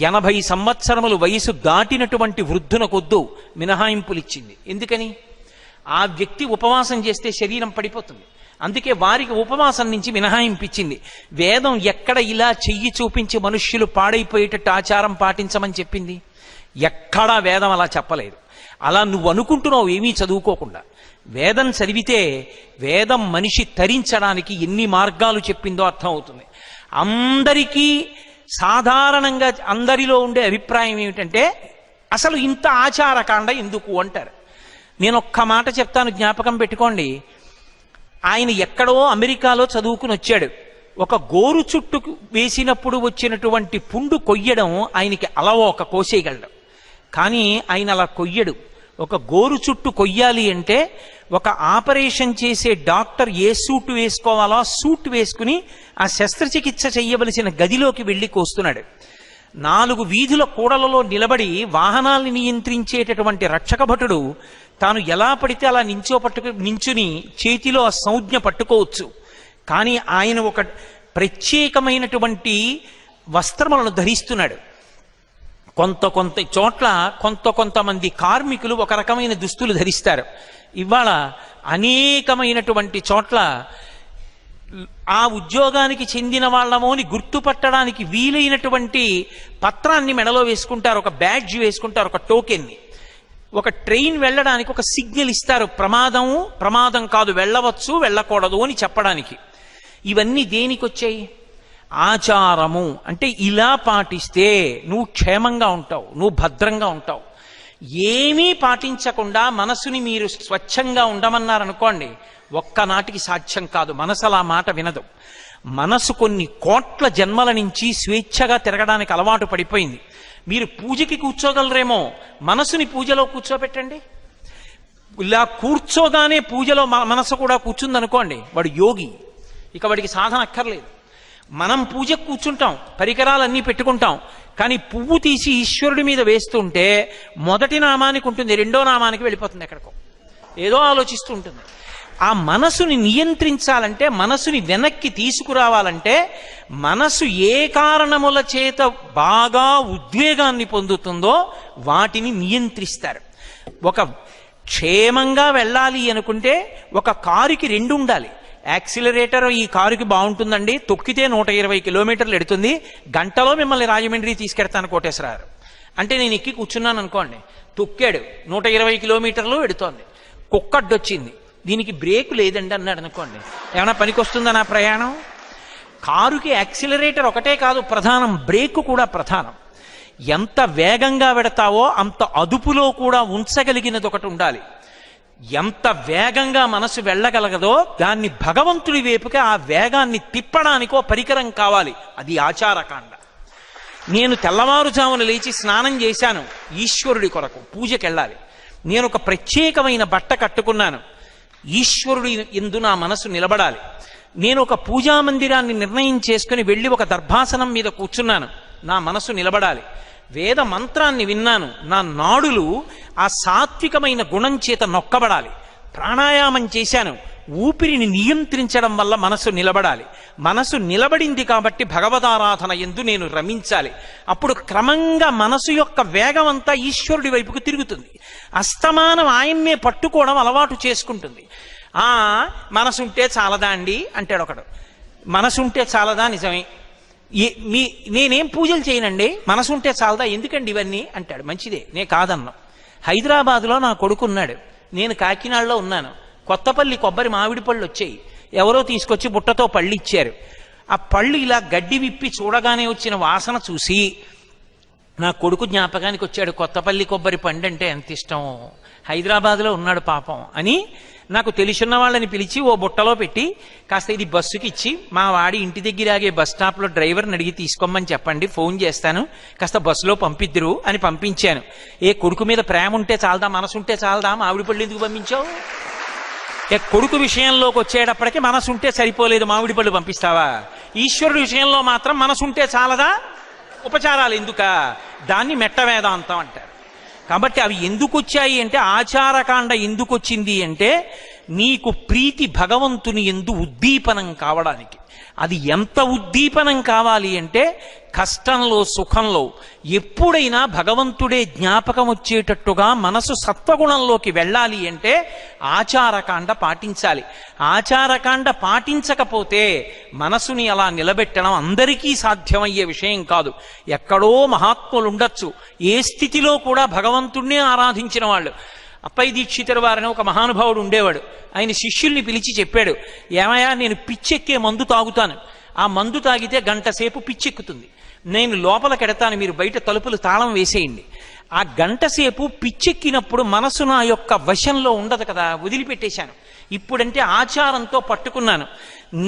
80 సంవత్సరములు వయసు దాటినటువంటి వృద్ధునకొద్దు మినహాయింపులు ఇచ్చింది. ఎందుకని? ఆ వ్యక్తి ఉపవాసం చేస్తే శరీరం పడిపోతుంది. అందుకే వారికి ఉపవాసం నుంచి మినహాయింపించింది. వేదం ఎక్కడ ఇలా చెయ్యి చూపించి మనుష్యులు పాడైపోయేటట్టు ఆచారం పాటించమని చెప్పింది? ఎక్కడా వేదం అలా చెప్పలేదు. అలా నువ్వు అనుకుంటున్నావు ఏమీ చదువుకోకుండా. వేదం చదివితే వేదం మనిషి తరించడానికి ఎన్ని మార్గాలు చెప్పిందో అర్థం అవుతుంది. అందరికీ సాధారణంగా అందరిలో ఉండే అభిప్రాయం ఏమిటంటే అసలు ఇంత ఆచారకాండ ఎందుకు అంటారు. నేను ఒక్క మాట చెప్తాను, జ్ఞాపకం పెట్టుకోండి. ఆయన ఎక్కడో అమెరికాలో చదువుకుని వచ్చాడు. ఒక గోరు చుట్టు వేసినప్పుడు వచ్చినటువంటి పుండు కొయ్యడం ఆయనకి అలవోక కోసేయగలడు. కానీ ఆయన అలా కొయ్యడు. ఒక గోరు చుట్టు కొయ్యాలి అంటే ఒక ఆపరేషన్ చేసే డాక్టర్ ఏ సూట్ వేసుకోవాలో ఆ సూట్ వేసుకుని ఆ శస్త్రచికిత్స చెయ్యవలసిన గదిలోకి వెళ్ళి కోస్తున్నాడు. 4 వీధుల కూడలలో నిలబడి వాహనాల్ని నియంత్రించేటటువంటి రక్షక భటుడు తాను ఎలా పడితే అలా నించుని చేతిలో ఆ సంజ్ఞ పట్టుకోవచ్చు. కానీ ఆయన ఒక ప్రత్యేకమైనటువంటి వస్త్రములను ధరిస్తున్నాడు. కొంత చోట్ల కొంతమంది కార్మికులు ఒక రకమైన దుస్తులు ధరిస్తారు. ఇవాళ అనేకమైనటువంటి చోట్ల ఆ ఉద్యోగానికి చెందిన వాళ్ళమో అని గుర్తుపట్టడానికి వీలైనటువంటి పత్రాన్ని మెడలో వేసుకుంటారు, ఒక బ్యాడ్జ్ వేసుకుంటారు, ఒక టోకెన్ని. ఒక ట్రైన్ వెళ్ళడానికి ఒక సిగ్నల్ ఇస్తారు, ప్రమాదం కాదు, వెళ్ళవచ్చు వెళ్ళకూడదు అని చెప్పడానికి. ఇవన్నీ దేనికి వచ్చాయి? ఆచారము అంటే ఇలా పాటిస్తే నువ్వు క్షేమంగా ఉంటావు, నువ్వు భద్రంగా ఉంటావు. ఏమీ పాటించకుండా మనసుని మీరు స్వచ్ఛంగా ఉండమన్నారనుకోండి, ఒక్కనాటికి సాధ్యం కాదు. మనసు అలా మాట వినదు. మనసు కొన్ని కోట్ల జన్మల నుంచి స్వేచ్ఛగా తిరగడానికి అలవాటు పడిపోయింది. మీరు పూజకి కూర్చోగలరేమో, మనసుని పూజలో కూర్చోబెట్టండి. ఇలా కూర్చోగానే పూజలో మనసు కూడా కూర్చుందనుకోండి, వాడు యోగి. ఇక వాడికి సాధన అక్కర్లేదు. మనం పూజకు కూర్చుంటాం, పరికరాలన్నీ పెట్టుకుంటాం, కానీ పువ్వు తీసి ఈశ్వరుడి మీద వేస్తుంటే మొదటి నామానికి ఉంటుంది, రెండో నామానికి వెళ్ళిపోతుంది, ఎక్కడికో ఏదో ఆలోచిస్తూ ఉంటుంది. ఆ మనసుని నియంత్రించాలంటే, మనసుని వెనక్కి తీసుకురావాలంటే, మనసు ఏ కారణముల చేత బాగా ఉద్వేగాన్ని పొందుతుందో వాటిని నియంత్రిస్తారు. ఒక క్షేమంగా వెళ్ళాలి అనుకుంటే ఒక కారుకి 2 ఉండాలి. యాక్సిలరేటర్ ఈ కారుకి బాగుంటుందండి, తొక్కితే 120 కిలోమీటర్లు ఎడుతుంది, గంటలో మిమ్మల్ని రాజమండ్రి తీసుకెడతాను కోటేశ్వరారు అంటే నేను ఎక్కి కూర్చున్నాను అనుకోండి, తొక్కాడు 120 కిలోమీటర్లు ఎడుతోంది, కుక్కడ్డొచ్చింది, దీనికి బ్రేక్ లేదండి అన్నాడు అనుకోండి, ఏమైనా పనికి వస్తుందా నా ప్రయాణం? కారుకి యాక్సిలరేటర్ ఒకటే కాదు ప్రధానం, బ్రేక్ కూడా ప్రధానం. ఎంత వేగంగా వెడతావో అంత అదుపులో కూడా ఉంచగలిగినది ఒకటి ఉండాలి. ఎంత వేగంగా మనసు వెళ్ళగలగదో దాన్ని భగవంతుడి వైపుకి ఆ వేగాన్ని తిప్పడానికో పరికరం కావాలి. అది ఆచారకాండ. నేను తెల్లవారుజామున లేచి స్నానం చేశాను, ఈశ్వరుడి కొరకు పూజకి వెళ్ళాలి. నేను ఒక ప్రత్యేకమైన బట్ట కట్టుకున్నాను, ఈశ్వరుడి యందు నా మనసు నిలబడాలి. నేను ఒక పూజా మందిరాన్ని నిర్ణయం చేసుకుని వెళ్ళి ఒక దర్భాసనం మీద కూర్చున్నాను, నా మనసు నిలబడాలి. వేద మంత్రాన్ని విన్నాను, నా నాడులు ఆ సాత్వికమైన గుణం చేత నొక్కబడాలి. ప్రాణాయామం చేశాను, ఊపిరిని నియంత్రించడం వల్ల మనసు నిలబడాలి. మనసు నిలబడింది కాబట్టి భగవదారాధన యందు నేను రమించాలి. అప్పుడు క్రమంగా మనసు యొక్క వేగం అంతా ఈశ్వరుడి వైపుకు తిరుగుతుంది. అస్తమానం ఆయన్నే పట్టుకోవడం అలవాటు చేసుకుంటుంది. మనసుంటే చాలదా అండి అంటాడు ఒకడు. మనసుంటే చాలదా? నిజమే. నేనేం పూజలు చేయనండి, మనసుంటే చాలదా, ఎందుకండి ఇవన్నీ అంటాడు. మంచిదే, నే కాదన్నా. హైదరాబాద్లో నా కొడుకున్నాడు, నేను కాకినాడలో ఉన్నాను. కొత్తపల్లి కొబ్బరి మామిడి పళ్ళు వచ్చాయి, ఎవరో తీసుకొచ్చి బుట్టతో పళ్ళు ఇచ్చారు. ఆ పళ్ళు ఇలా గడ్డి విప్పి చూడగానే వచ్చిన వాసన చూసి నా కొడుకు జ్ఞాపకానికి వచ్చాడు. కొత్తపల్లి కొబ్బరి పండు అంటే ఎంత ఇష్టం, హైదరాబాద్లో ఉన్నాడు పాపం అని నాకు తెలిసిన వాళ్ళని పిలిచి ఓ బుట్టలో పెట్టి కాస్త ఇది బస్సుకి ఇచ్చి, మా వాడి ఇంటి దగ్గర ఆగే బస్ స్టాప్లో డ్రైవర్ని అడిగి తీసుకోమని చెప్పండి, ఫోన్ చేస్తాను, కాస్త బస్సులో పంపిద్దురు అని పంపించాను. ఏ కొడుకు మీద ప్రేమ ఉంటే చాలదా, మనసు ఉంటే చాలదా, మామిడి పళ్ళు ఎందుకు పంపించావు? కొడుకు విషయంలోకి వచ్చేటప్పటికి మనసుంటే సరిపోలేదు, మామిడి పళ్ళు పంపిస్తావా? ఈశ్వరుడి విషయంలో మాత్రం మనసుంటే చాలదా, ఉపచారాలు ఎందుకా? దాన్ని మెట్ట వేదాంతం అంటారు. కాబట్టి అవి ఎందుకు వచ్చాయి అంటే, ఆచారకాండ ఎందుకు వచ్చింది అంటే నీకు ప్రీతి భగవంతుని యందు ఉద్దీపనం కావడానికి. అది ఎంత ఉద్దీపనం కావాలి అంటే కష్టంలో సుఖంలో ఎప్పుడైనా భగవంతుడే జ్ఞాపకం వచ్చేటట్టుగా మనసు సత్వగుణంలోకి వెళ్ళాలి అంటే ఆచారకాండ పాటించాలి. ఆచారకాండ పాటించకపోతే మనసుని అలా నిలబెట్టడం అందరికీ సాధ్యమయ్యే విషయం కాదు. ఎక్కడో మహాత్ములు ఉండొచ్చు, ఏ స్థితిలో కూడా భగవంతుణ్ణే ఆరాధించిన వాళ్ళు. అప్పయ్య దీక్షితుల వారని ఒక మహానుభావుడు ఉండేవాడు. ఆయన శిష్యుల్ని పిలిచి చెప్పాడు, ఏమయ్యా, నేను పిచ్చెక్కే మందు తాగుతాను, ఆ మందు తాగితే గంట సేపు పిచ్చెక్కుతుంది, నేను లోపలికెడతాను, మీరు బయట తలుపులు తాళం వేసేయండి. ఆ గంట సేపు పిచ్చెక్కినప్పుడు మనసు నా యొక్క వశంలో ఉండదు కదా, వదిలిపెట్టేశాను. ఇప్పుడంటే ఆచారంతో పట్టుకున్నాను.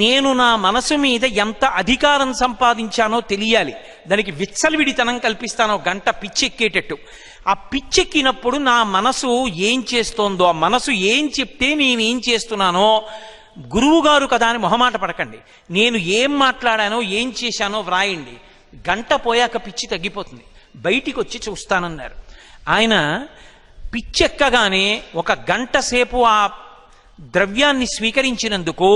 నేను నా మనసు మీద ఎంత అధికారం సంపాదించానో తెలియాలి, దానికి విచ్చలవిడితనం కల్పిస్తానో గంట పిచ్చెక్కేటట్టు. ఆ పిచ్చెక్కినప్పుడు నా మనసు ఏం చేస్తోందో, ఆ మనసు ఏం చెప్తే నేనేం చేస్తున్నానో, గురువు గారు కదా అని మొహమాట పడకండి, నేను ఏం మాట్లాడానో ఏం చేశానో వ్రాయండి, గంట పోయాక పిచ్చి తగ్గిపోతుంది, బయటికి వచ్చి చూస్తానన్నారు. ఆయన పిచ్చెక్కగానే ఒక గంట సేపు ఆ ద్రవ్యాన్ని స్వీకరించినందుకు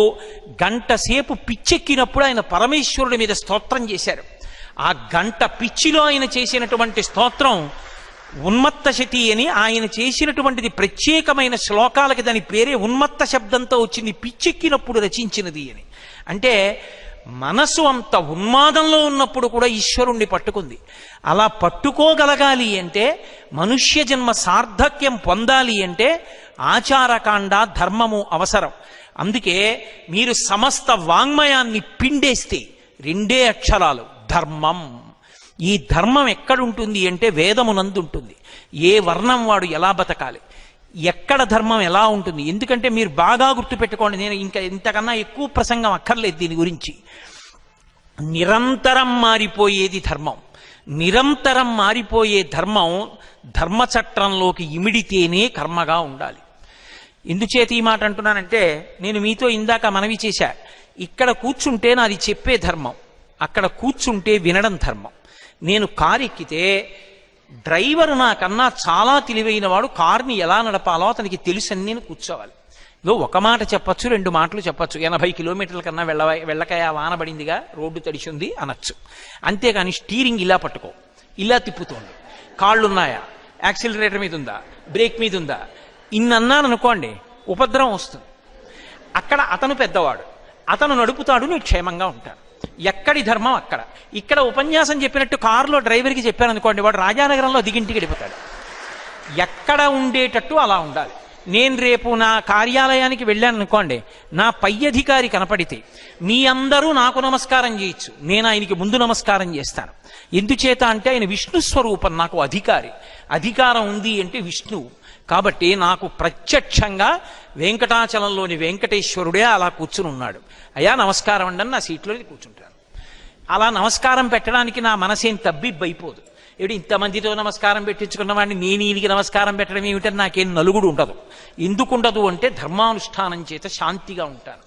గంట సేపు పిచ్చెక్కినప్పుడు ఆయన పరమేశ్వరుడి మీద స్తోత్రం చేశారు. ఆ గంట పిచ్చిలో ఆయన చేసినటువంటి స్తోత్రం ఉన్మత్త శతి అని, ఆయన చేసినటువంటిది ప్రత్యేకమైన శ్లోకాలకి దాని పేరే ఉన్మత్త శబ్దంతో వచ్చింది, పిచ్చెక్కినప్పుడు రచించినది అని. అంటే మనసు అంత ఉన్మాదంలో ఉన్నప్పుడు కూడా ఈశ్వరుణ్ణి పట్టుకుంది. అలా పట్టుకోగలగాలి అంటే, మనుష్య జన్మ సార్థక్యం పొందాలి అంటే ఆచారకాండ ధర్మము అవసరం. అందుకే మీరు సమస్త వాంగ్మయాన్ని పిండేస్తే రెండే అక్షరాలు ధర్మం. ఈ ధర్మం ఎక్కడుంటుంది అంటే వేదమునందు ఉంటుంది. ఏ వర్ణం వాడు ఎలా బతకాలి, ఎక్కడ ధర్మం ఎలా ఉంటుంది. ఎందుకంటే మీరు బాగా గుర్తుపెట్టుకోండి, నేను ఇంకా ఇంతకన్నా ఎక్కువ ప్రసంగం అక్కర్లేదు దీని గురించి. నిరంతరం మారిపోయేది ధర్మం. నిరంతరం మారిపోయే ధర్మం ధర్మచట్రంలోకి ఇమిడితేనే కర్మగా ఉండాలి. ఎందుచేత ఈ మాట అంటున్నానంటే, నేను మీతో ఇందాక మనవి చేశా, ఇక్కడ కూర్చుంటే నాది చెప్పే ధర్మం, అక్కడ కూర్చుంటే వినడం ధర్మం. నేను కారు ఎక్కితే డ్రైవర్ నాకన్నా చాలా తెలివైన వాడు, కారుని ఎలా నడపాలో అతనికి తెలుసని నేను కూర్చోవాలి. ఇదో ఒక మాట చెప్పచ్చు, రెండు మాటలు చెప్పచ్చు, 80 కిలోమీటర్ల కన్నా వెళ్ళకాయ వానబడిందిగా, రోడ్డు తడిచింది అనొచ్చు. అంతేగాని స్టీరింగ్ ఇలా పట్టుకో, ఇలా తిప్పుతోంది, కాళ్ళున్నాయా, యాక్సిలరేటర్ మీద ఉందా, బ్రేక్ మీద ఉందా, ఇన్నన్నాను అనుకోండి, ఉపద్రవం వస్తుంది. అక్కడ అతను పెద్దవాడు, అతను నడుపుతాడు, నేను క్షేమంగా ఉంటాను. ఎక్కడి ధర్మం అక్కడ. ఇక్కడ ఉపన్యాసం చెప్పినట్టు కారులో డ్రైవర్కి చెప్పాను అనుకోండి, వాడు రాజానగరంలో దిగింటికి వెళ్ళిపోతాడు. ఎక్కడ ఉండేటట్టు అలా ఉండాలి. నేను రేపు నా కార్యాలయానికి వెళ్ళాను అనుకోండి, నా పై అధికారి కనపడితే మీ అందరూ నాకు నమస్కారం చేయొచ్చు, నేను ఆయనకి ముందు నమస్కారం చేస్తాను. ఎందుచేత అంటే ఆయన విష్ణు స్వరూపం, నాకు అధికారి. అధికారం ఉంది అంటే విష్ణువు. కాబట్టి నాకు ప్రత్యక్షంగా వెంకటాచలంలోని వెంకటేశ్వరుడే అలా కూర్చుని ఉన్నాడు. అయ్యా నమస్కారం అండి అని నా సీట్లో కూర్చుంటాను. అలా నమస్కారం పెట్టడానికి నా మనసేం తబ్బిబ్బైపోదు. ఏడు ఇంతమందితో నమస్కారం పెట్టించుకున్న వాడిని నేను ఈయనకి నమస్కారం పెట్టడం ఏమిటని నాకేం నలుగుడు ఉండదు. ఎందుకుండదు అంటే ధర్మానుష్ఠానం చేత శాంతిగా ఉంటాను.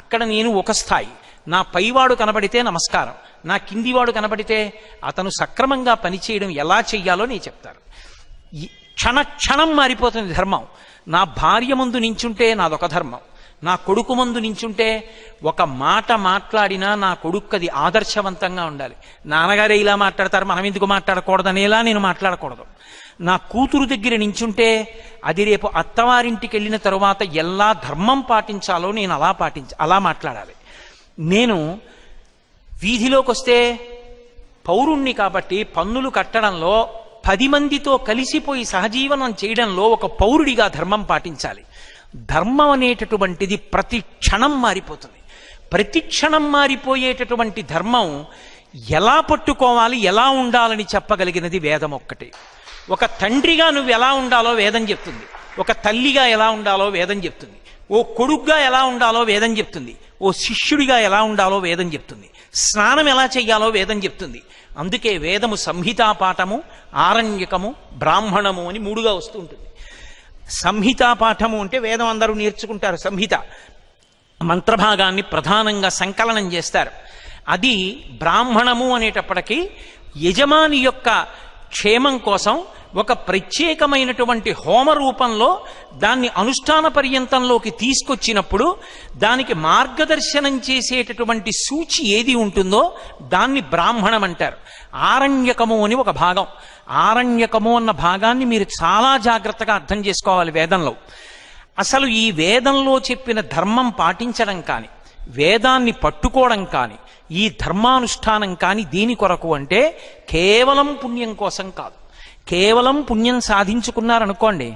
అక్కడ నేను ఒక స్థాయి, నా పైవాడు కనబడితే నమస్కారం, నా కిందివాడు కనబడితే అతను సక్రమంగా పనిచేయడం ఎలా చెయ్యాలో నేను చెప్తాను. క్షణ క్షణం మారిపోతుంది ధర్మం. నా భార్య ముందు నించుంటే నాదొక ధర్మం, నా కొడుకు ముందు నించుంటే ఒక మాట మాట్లాడినా నా కొడుకు అది ఆదర్శవంతంగా ఉండాలి. నాన్నగారే ఇలా మాట్లాడతారు, మనం ఎందుకు మాట్లాడకూడదనేలా నేను మాట్లాడకూడదు. నా కూతురు దగ్గర నించుంటే అది రేపు అత్తవారింటికి వెళ్ళిన తరువాత ఎలా ధర్మం పాటించాలో నేను అలా మాట్లాడాలి. నేను వీధిలోకి వస్తే పౌరుణ్ణి కాబట్టి పన్నులు కట్టడంలో, 10 మందితో కలిసిపోయి సహజీవనం చేయడంలో ఒక పౌరుడిగా ధర్మం పాటించాలి. ధర్మం అనేటటువంటిది ప్రతి క్షణం మారిపోతుంది. ప్రతి క్షణం మారిపోయేటటువంటి ధర్మం ఎలా పట్టుకోవాలి, ఎలా ఉండాలని చెప్పగలిగినది వేదం ఒక్కటే. ఒక తండ్రిగా నువ్వు ఎలా ఉండాలో వేదం చెప్తుంది, ఒక తల్లిగా ఎలా ఉండాలో వేదం చెప్తుంది, ఓ కొడుగ్గా ఎలా ఉండాలో వేదం చెప్తుంది, ఓ శిష్యుడిగా ఎలా ఉండాలో వేదం చెప్తుంది, స్నానం ఎలా చెయ్యాలో వేదం చెప్తుంది. అందుకే వేదము సంహితా పాఠము, ఆరణ్యకము, బ్రాహ్మణము అని 3గా వస్తూ ఉంటుంది. సంహితా పాఠము అంటే వేదం అందరూ నేర్చుకుంటారు. సంహిత మంత్రభాగాన్ని ప్రధానంగా సంకలనం చేస్తారు. అది బ్రాహ్మణము అనేటప్పటికీ యజమాని యొక్క క్షేమం కోసం ఒక ప్రత్యేకమైనటువంటి హోమ రూపంలో దాన్ని అనుష్ఠాన పర్యంతంలోకి తీసుకొచ్చినప్పుడు దానికి మార్గదర్శనం చేసేటటువంటి సూచి ఏది ఉంటుందో దాన్ని బ్రాహ్మణం అంటారు. ఆరణ్యకము అని ఒక భాగం. ఆరణ్యకము అన్న భాగాన్ని మీరు చాలా జాగ్రత్తగా అర్థం చేసుకోవాలి వేదంలో. అసలు ఈ వేదంలో చెప్పిన ధర్మం పాటించడం కానీ, వేదాన్ని పట్టుకోవడం కానీ, ఈ ధర్మానుష్ఠానం కానీ దేని కొరకు అంటే కేవలం పుణ్యం కోసం కాదు. కేవలం పుణ్యం సాధించుకున్నారనుకోండి,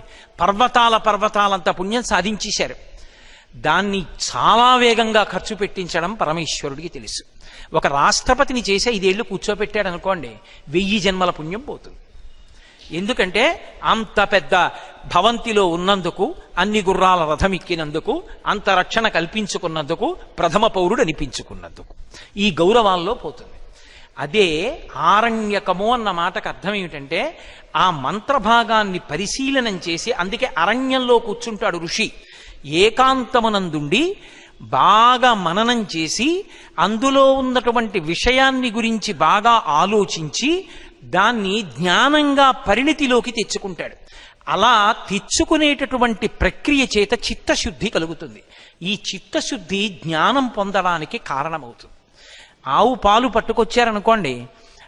పర్వతాలంత పుణ్యం సాధించేశారు. దాన్ని చాలా వేగంగా ఖర్చు పెట్టించడం పరమేశ్వరుడికి తెలుసు. ఒక రాష్ట్రపతిని చేసి 5 ఏళ్ళు కూర్చోబెట్టాడు అనుకోండి, 1000 జన్మల పుణ్యం పోతుంది. ఎందుకంటే అంత పెద్ద భవంతిలో ఉన్నందుకు, అన్ని గుర్రాల రథం ఎక్కినందుకు, అంత రక్షణ కల్పించుకున్నందుకు, ప్రథమ పౌరుడు అనిపించుకున్నందుకు ఈ గౌరవాల్లో పోతుంది. అదే ఆరణ్యకము అన్న మాటకు అర్థం ఏమిటంటే ఆ మంత్రభాగాన్ని పరిశీలనం చేసి, అందుకే అరణ్యంలో కూర్చుంటాడు ఋషి, ఏకాంతమునందుండి బాగా మననం చేసి అందులో ఉన్నటువంటి విషయాన్ని గురించి బాగా ఆలోచించి దాన్ని జ్ఞానంగా పరిణితిలోకి తెచ్చుకుంటాడు. అలా తెచ్చుకునేటటువంటి ప్రక్రియ చేత చిత్తశుద్ధి కలుగుతుంది. ఈ చిత్తశుద్ధి జ్ఞానం పొందడానికి కారణమవుతుంది. ఆవు పాలు పట్టుకొచ్చారనుకోండి,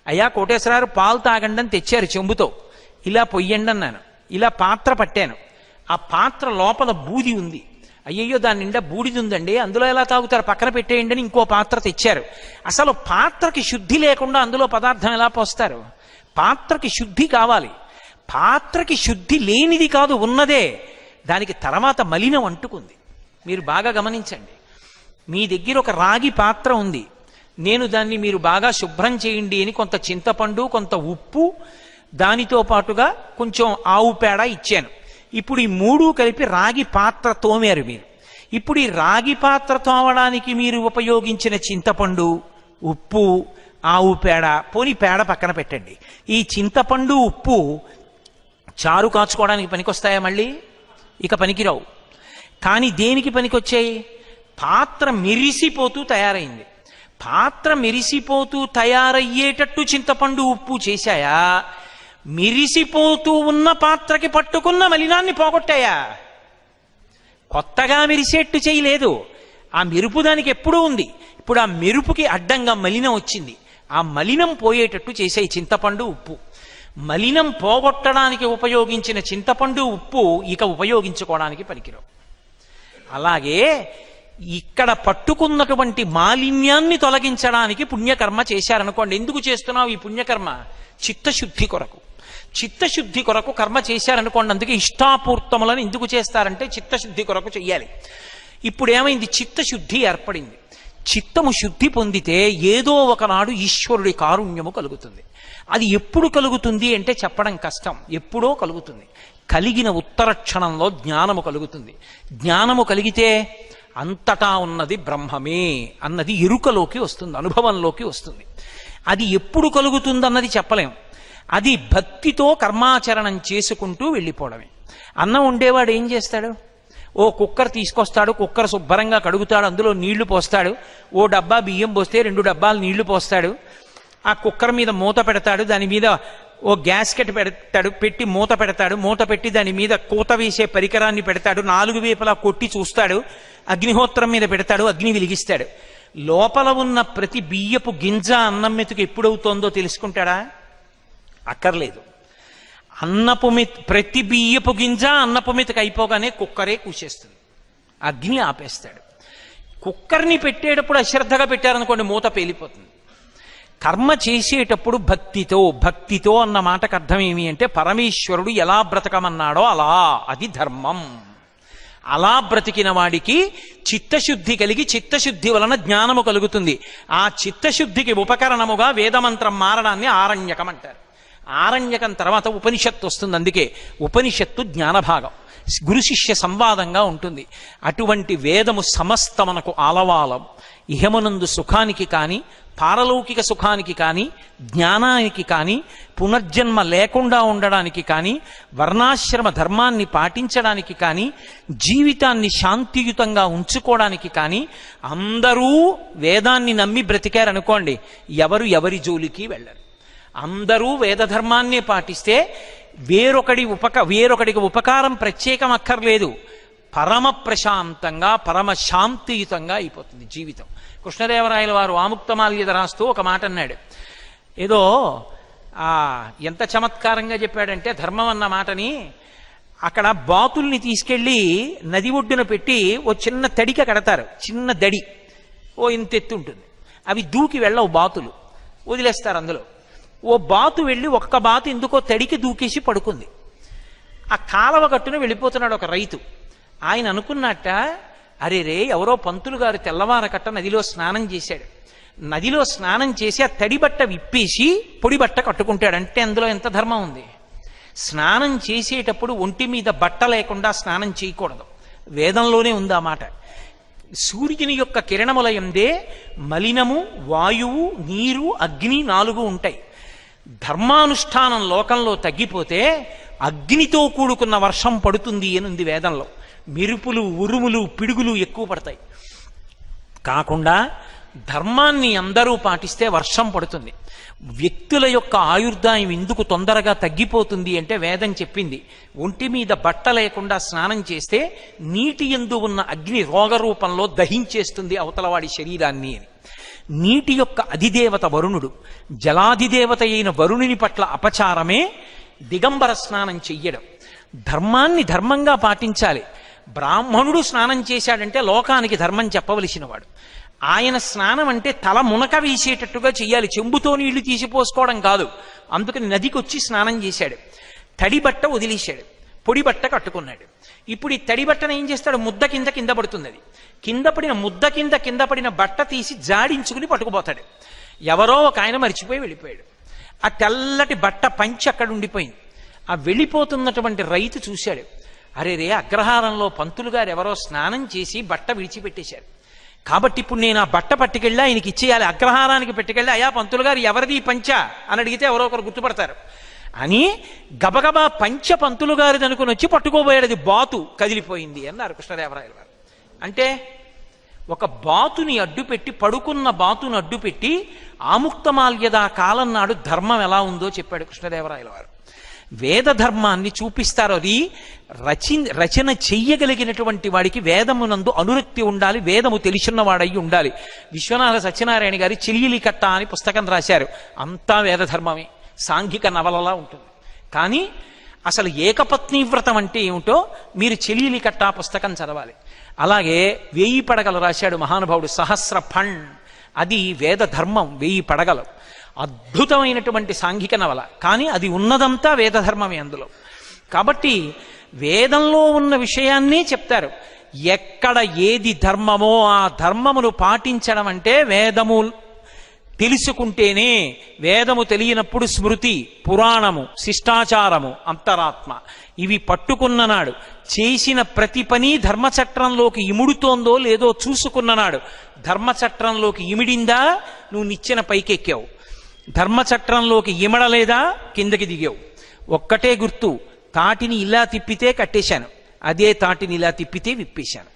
అయ్యా కోటేశ్వరారు పాలు తాగండి అని తెచ్చారు చెంబుతో, ఇలా పొయ్యండి అన్నాను, ఇలా పాత్ర పట్టాను, ఆ పాత్ర లోపల బూది ఉంది, అయ్యయ్యో దాని నిండా బూడిది ఉందండి, అందులో ఎలా తాగుతారు, పక్కన పెట్టేయండి అని ఇంకో పాత్ర తెచ్చారు. అసలు పాత్రకి శుద్ధి లేకుండా అందులో పదార్థం ఎలా పోస్తారు? పాత్రకి శుద్ధి కావాలి. పాత్రకి శుద్ధి లేనిది కాదు, ఉన్నదే. దానికి తర్వాత మలినం అంటుకుంది. మీరు బాగా గమనించండి. మీ దగ్గర ఒక రాగి పాత్ర ఉంది, నేను దాన్ని మీరు బాగా శుభ్రం చేయండి అని కొంత చింతపండు, కొంత ఉప్పు, దానితో పాటుగా కొంచెం ఆవు పేడ ఇచ్చాను. ఇప్పుడు ఈ 3 కలిపి రాగి పాత్ర తోమారు మీరు. ఇప్పుడు ఈ రాగి పాత్ర తోమడానికి మీరు ఉపయోగించిన చింతపండు, ఉప్పు, ఆవు పేడ, పోని పేడ పక్కన పెట్టండి. ఈ చింతపండు, ఉప్పు చారు కాచుకోవడానికి పనికొస్తాయా? మళ్ళీ ఇక పనికిరావు. కానీ దేనికి పనికొచ్చాయి? పాత్ర మెరిసిపోతూ తయారైంది. పాత్ర మెరిసిపోతూ తయారయ్యేటట్టు చింతపండు, ఉప్పు చేశాయా? మెరిసిపోతూ ఉన్న పాత్రకి పట్టుకున్న మలినాన్ని పోగొట్టాయా? కొత్తగా మెరిసేట్టు చేయలేదు. ఆ మెరుపు దానికి ఎప్పుడూ ఉంది. ఇప్పుడు ఆ మెరుపుకి అడ్డంగా మలినం వచ్చింది. ఆ మలినం పోయేటట్టు చేసే చింతపండు, ఉప్పు. మలినం పోగొట్టడానికి ఉపయోగించిన చింతపండు, ఉప్పు ఇక ఉపయోగించుకోవడానికి పనికిరావు. అలాగే ఇక్కడ పట్టుకున్నటువంటి మాలిన్యాన్ని తొలగించడానికి పుణ్యకర్మ చేశారనుకోండి. ఎందుకు చేస్తున్నావు ఈ పుణ్యకర్మ? చిత్తశుద్ధి కొరకు. చిత్తశుద్ధి కొరకు కర్మ చేశారనుకోండి. అందుకే ఇష్టాపూర్తములను ఎందుకు చేస్తారంటే చిత్తశుద్ధి కొరకు చెయ్యాలి. ఇప్పుడు ఏమైంది? చిత్తశుద్ధి ఏర్పడింది. చిత్తము శుద్ధి పొందితే ఏదో ఒకనాడు ఈశ్వరుడి కారుణ్యము కలుగుతుంది. అది ఎప్పుడు కలుగుతుంది అంటే చెప్పడం కష్టం. ఎప్పుడో కలుగుతుంది. కలిగిన ఉత్తర క్షణంలో జ్ఞానము కలుగుతుంది. జ్ఞానము కలిగితే అంతటా ఉన్నది బ్రహ్మమే అన్నది ఎరుకలోకి వస్తుంది, అనుభవంలోకి వస్తుంది. అది ఎప్పుడు కలుగుతుందన్నది చెప్పలేం. అది భక్తితో కర్మాచరణం చేసుకుంటూ వెళ్ళిపోవడమే. అన్నం ఉండేవాడు ఏం చేస్తాడు? ఓ కుక్కర్ తీసుకొస్తాడు, కుక్కర్ శుభ్రంగా కడుగుతాడు, అందులో నీళ్లు పోస్తాడు, ఓ డబ్బా బియ్యం పోస్తే 2 డబ్బాలు నీళ్లు పోస్తాడు, ఆ కుక్కర్ మీద మూత పెడతాడు, దాని మీద ఓ గ్యాస్కెట్ పెడతాడు, పెట్టి మూత పెడతాడు, మూత పెట్టి దాని మీద కూత వేసే పరికరాన్ని పెడతాడు, 4 వైపులా కొట్టి చూస్తాడు, అగ్నిహోత్రం మీద పెడతాడు, అగ్ని వెలిగిస్తాడు. లోపల ఉన్న ప్రతి బియ్యపు గింజ అన్నం మెతుకు ఎప్పుడవుతోందో తెలుసుకుంటాడా? అక్కర్లేదు. ప్రతి బియ్యపు గింజ అన్నపు మెతుకు అయిపోగానే కుక్కరే కూసేస్తుంది, అగ్ని ఆపేస్తాడు. కుక్కర్ని పెట్టేటప్పుడు అశ్రద్ధగా పెట్టారనుకోండి, మూత పేలిపోతుంది. కర్మ చేసేటప్పుడు భక్తితో అన్న మాటకు అర్థం ఏమి అంటే పరమేశ్వరుడు ఎలా బ్రతకమన్నాడో అలా, అది ధర్మం. అలా బ్రతికిన వాడికి చిత్తశుద్ధి కలిగి చిత్తశుద్ధి వలన జ్ఞానము కలుగుతుంది. ఆ చిత్తశుద్ధికి ఉపకరణముగా వేదమంత్రం మారడాన్ని ఆరణ్యకం అంటారు. ఆరణ్యకం తర్వాత ఉపనిషత్తు వస్తుంది. అందుకే ఉపనిషత్తు జ్ఞానభాగం, గురు శిష్య సంవాదంగా ఉంటుంది. అటువంటి వేదము సమస్తమునకు ఆలవాలం. ఇహమునందు సుఖానికి కానీ, పారలౌకిక సుఖానికి కానీ, జ్ఞానానికి కానీ, పునర్జన్మ లేకుండా ఉండడానికి కానీ, వర్ణాశ్రమ ధర్మాన్ని పాటించడానికి కానీ, జీవితాన్ని శాంతియుతంగా ఉంచుకోవడానికి కానీ, అందరూ వేదాన్ని నమ్మి బ్రతికారనుకోండి, ఎవరి జోలికి వెళ్ళరు. అందరూ వేదధర్మాన్నే పాటిస్తే వేరొకడికి ఉపకారం ప్రత్యేకం అక్కర్లేదు. పరమ ప్రశాంతంగా పరమ శాంతియుతంగా అయిపోతుంది జీవితం. కృష్ణదేవరాయల వారు ఆముక్తమాల్యద రాస్తూ ఒక మాట అన్నాడు. ఏదో ఎంత చమత్కారంగా చెప్పాడంటే ధర్మం అన్న మాటని, అక్కడ బాతుల్ని తీసుకెళ్లి నది ఒడ్డున పెట్టి ఓ చిన్న తడిక కడతారు, చిన్న దడి, ఓ ఇంత ఎత్తు ఉంటుంది. అవి దూకి వెళ్ళవు బాతులు, వదిలేస్తారు అందులో. ఓ బాతు వెళ్ళి ఒక్క బాతు ఎందుకో తడికి దూకేసి పడుకుంది. ఆ కాలవ గట్టున వెళ్ళిపోతున్నాడు ఒక రైతు. ఆయన అనుకున్నట్ట, అరే రే, ఎవరో పంతులు గారు తెల్లవారకట్ట నదిలో స్నానం చేశాడు. నదిలో స్నానం చేసి ఆ తడి బట్ట విప్పేసి పొడి బట్ట కట్టుకుంటాడంటే అందులో ఎంత ధర్మం ఉంది. స్నానం చేసేటప్పుడు ఒంటి మీద బట్ట లేకుండా స్నానం చేయకూడదు, వేదంలోనే ఉంది ఆ మాట. సూర్యుని యొక్క కిరణములయందే మలినము, వాయువు, నీరు, అగ్ని 4 ఉంటాయి. ధర్మానుష్ఠానం లోకంలో తగ్గిపోతే అగ్నితో కూడుకున్న వర్షం పడుతుంది అని ఉంది వేదంలో. మెరుపులు, ఉరుములు, పిడుగులు ఎక్కువ పడతాయి. కాకుండా ధర్మాన్ని అందరూ పాటిస్తే వర్షం పడుతుంది. వ్యక్తుల యొక్క ఆయుర్దాయం ఎందుకు తొందరగా తగ్గిపోతుంది అంటే వేదం చెప్పింది, ఒంటి మీద బట్ట లేకుండా స్నానం చేస్తే నీటి యందు ఉన్న అగ్ని రోగరూపంలో దహించేస్తుంది అవతలవాడి శరీరాన్ని అని. నీటి యొక్క అధిదేవత వరుణుడు, జలాధిదేవత అయిన వరుణుని పట్ల అపచారమే దిగంబర స్నానం చెయ్యడం. ధర్మాన్ని ధర్మంగా పాటించాలి. బ్రాహ్మణుడు స్నానం చేశాడంటే లోకానికి ధర్మం చెప్పవలసిన వాడు. ఆయన స్నానం అంటే తల మునక వేసేటట్టుగా చెయ్యాలి, చెంబుతో నీళ్లు తీసిపోసుకోవడం కాదు. అందుకని నదికి వచ్చి స్నానం చేశాడు, తడి బట్ట వదిలేశాడు, పొడి బట్ట కట్టుకున్నాడు. ఇప్పుడు ఈ తడి బట్టను ఏం చేస్తాడు, ముద్ద కింద పడుతుంది. అది కింద పడిన ముద్ద కింద పడిన బట్ట తీసి జాడించుకుని పట్టుకుపోతాడు. ఎవరో ఒక ఆయన మరిచిపోయి వెళ్ళిపోయాడు. ఆ తెల్లటి బట్ట పంచి అక్కడ ఉండిపోయింది. ఆ వెళ్ళిపోతున్నటువంటి రైతు చూశాడు, అరే రే, అగ్రహారంలో పంతులు గారు ఎవరో స్నానం చేసి బట్ట విడిచిపెట్టేశారు. కాబట్టి ఇప్పుడు నేను ఆ బట్ట పట్టుకెళ్ళి ఆయనకి ఇచ్చేయాలి. అగ్రహారానికి పెట్టుకెళ్ళి, అయ్యా పంతులు గారు ఎవరిది పంచ అని అడిగితే ఎవరో ఒకరు గుర్తుపడతారు అని గబగబా పంచ పంతులు గారిది అనుకుని వచ్చి పట్టుకోబోయాడు. అది బాతు కదిలిపోయింది అన్నారు కృష్ణదేవరాయల వారు. అంటే ఒక బాతుని అడ్డుపెట్టి, పడుకున్న బాతును అడ్డుపెట్టి ఆముక్తమాల్యద కాలం నాడు ధర్మం ఎలా ఉందో చెప్పాడు కృష్ణదేవరాయల వారు. వేద ధర్మాన్ని చూపిస్తారు. అది రచన చెయ్యగలిగినటువంటి వాడికి వేదమునందు అనురక్తి ఉండాలి, వేదము తెలిసిన్నవాడయి ఉండాలి. విశ్వనాథ సత్యనారాయణ గారి చెలియలి కట్ట అని పుస్తకం రాశారు. అంతా వేదధర్మమే, సాంఘిక నవలలా ఉంటుంది. కానీ అసలు ఏకపత్ని వ్రతం అంటే ఏమిటో మీరు చెలియలి కట్ట పుస్తకం చదవాలి. అలాగే 1000 పడగలు రాశాడు మహానుభావుడు, సహస్ర ఫణ్. అది వేద ధర్మం, 1000 పడగలు. అద్భుతమైనటువంటి సాంఘిక నవల. కానీ అది ఉన్నదంతా వేదధర్మమే అందులో. కాబట్టి వేదంలో ఉన్న విషయాన్నే చెప్తారు. ఎక్కడ ఏది ధర్మమో ఆ ధర్మమును పాటించడం అంటే వేదము తెలుసుకుంటేనే. వేదము తెలియనప్పుడు స్మృతి, పురాణము, శిష్టాచారము, అంతరాత్మ ఇవి పట్టుకున్ననాడు చేసిన ప్రతి పని ధర్మచట్రంలోకి ఇముడుతోందో లేదో చూసుకున్ననాడు. ధర్మచట్రంలోకి ఇమిడిందా, నువ్వు నిచ్చెన పైకెక్కావు. ధర్మచట్రంలోకి ఇమడలేదా, కిందకి దిగావు. ఒక్కటే గుర్తు, తాటిని ఇలా తిప్పితే కట్టేశాను, అదే తాటిని ఇలా తిప్పితే విప్పేశాను.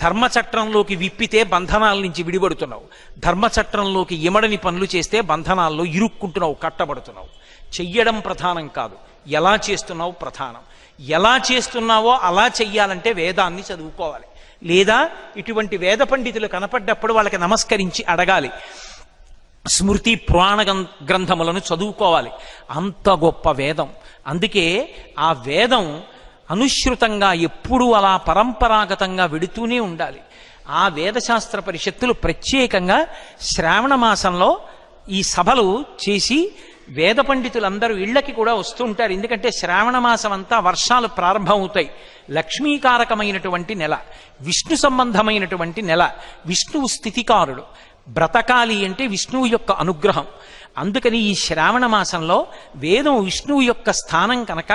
ధర్మచట్రంలోకి విప్పితే బంధనాల నుంచి విడిపడుతున్నావు, ధర్మచట్రంలోకి ఇమడని పనులు చేస్తే బంధనాల్లో ఇరుక్కుంటున్నావు, కట్టబడుతున్నావు. చెయ్యడం ప్రధానం కాదు, ఎలా చేస్తున్నావు ప్రధానం. ఎలా చేస్తున్నావో అలా చెయ్యాలంటే వేదాన్ని చదువుకోవాలి. లేదా ఇటువంటి వేద పండితులు కనపడ్డప్పుడు వాళ్ళకి నమస్కరించి అడగాలి. స్మృతి పురాణ గ్రంథములను చదువుకోవాలి. అంత గొప్ప వేదం. అందుకే ఆ వేదం అనుశ్రుతంగా ఎప్పుడూ అలా పరంపరాగతంగా వెడుతూనే ఉండాలి. ఆ వేదశాస్త్ర పరిషత్తులు ప్రత్యేకంగా శ్రావణ మాసంలో ఈ సభలు చేసి వేద పండితులందరూ ఇళ్లకి కూడా వస్తుంటారు. ఎందుకంటే శ్రావణ మాసం అంతా వర్షాలు ప్రారంభమవుతాయి. లక్ష్మీకారకమైనటువంటి నెల, విష్ణు సంబంధమైనటువంటి నెల. విష్ణువు స్థితికారుడు. బ్రతకాలి అంటే విష్ణువు యొక్క అనుగ్రహం. అందుకని ఈ శ్రావణ మాసంలో వేదం విష్ణువు యొక్క స్థానం కనుక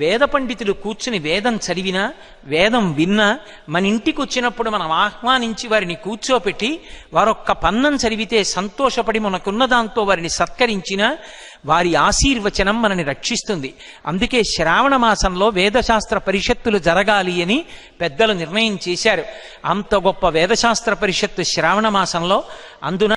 వేద పండితులు కూర్చుని వేదం చదివినా, వేదం విన్నా, మన ఇంటికి వచ్చినప్పుడు మనం ఆహ్వానించి వారిని కూర్చోపెట్టి వారొక్క పన్నం చదివితే సంతోషపడి మనకున్న దాంతో వారిని సత్కరించిన వారి ఆశీర్వచనం మనని రక్షిస్తుంది. అందుకే శ్రావణ మాసంలో వేదశాస్త్ర పరిషత్తులు జరగాలి అని పెద్దలు నిర్ణయం చేశారు. అంత గొప్ప వేదశాస్త్ర పరిషత్తు శ్రావణ మాసంలో. అందున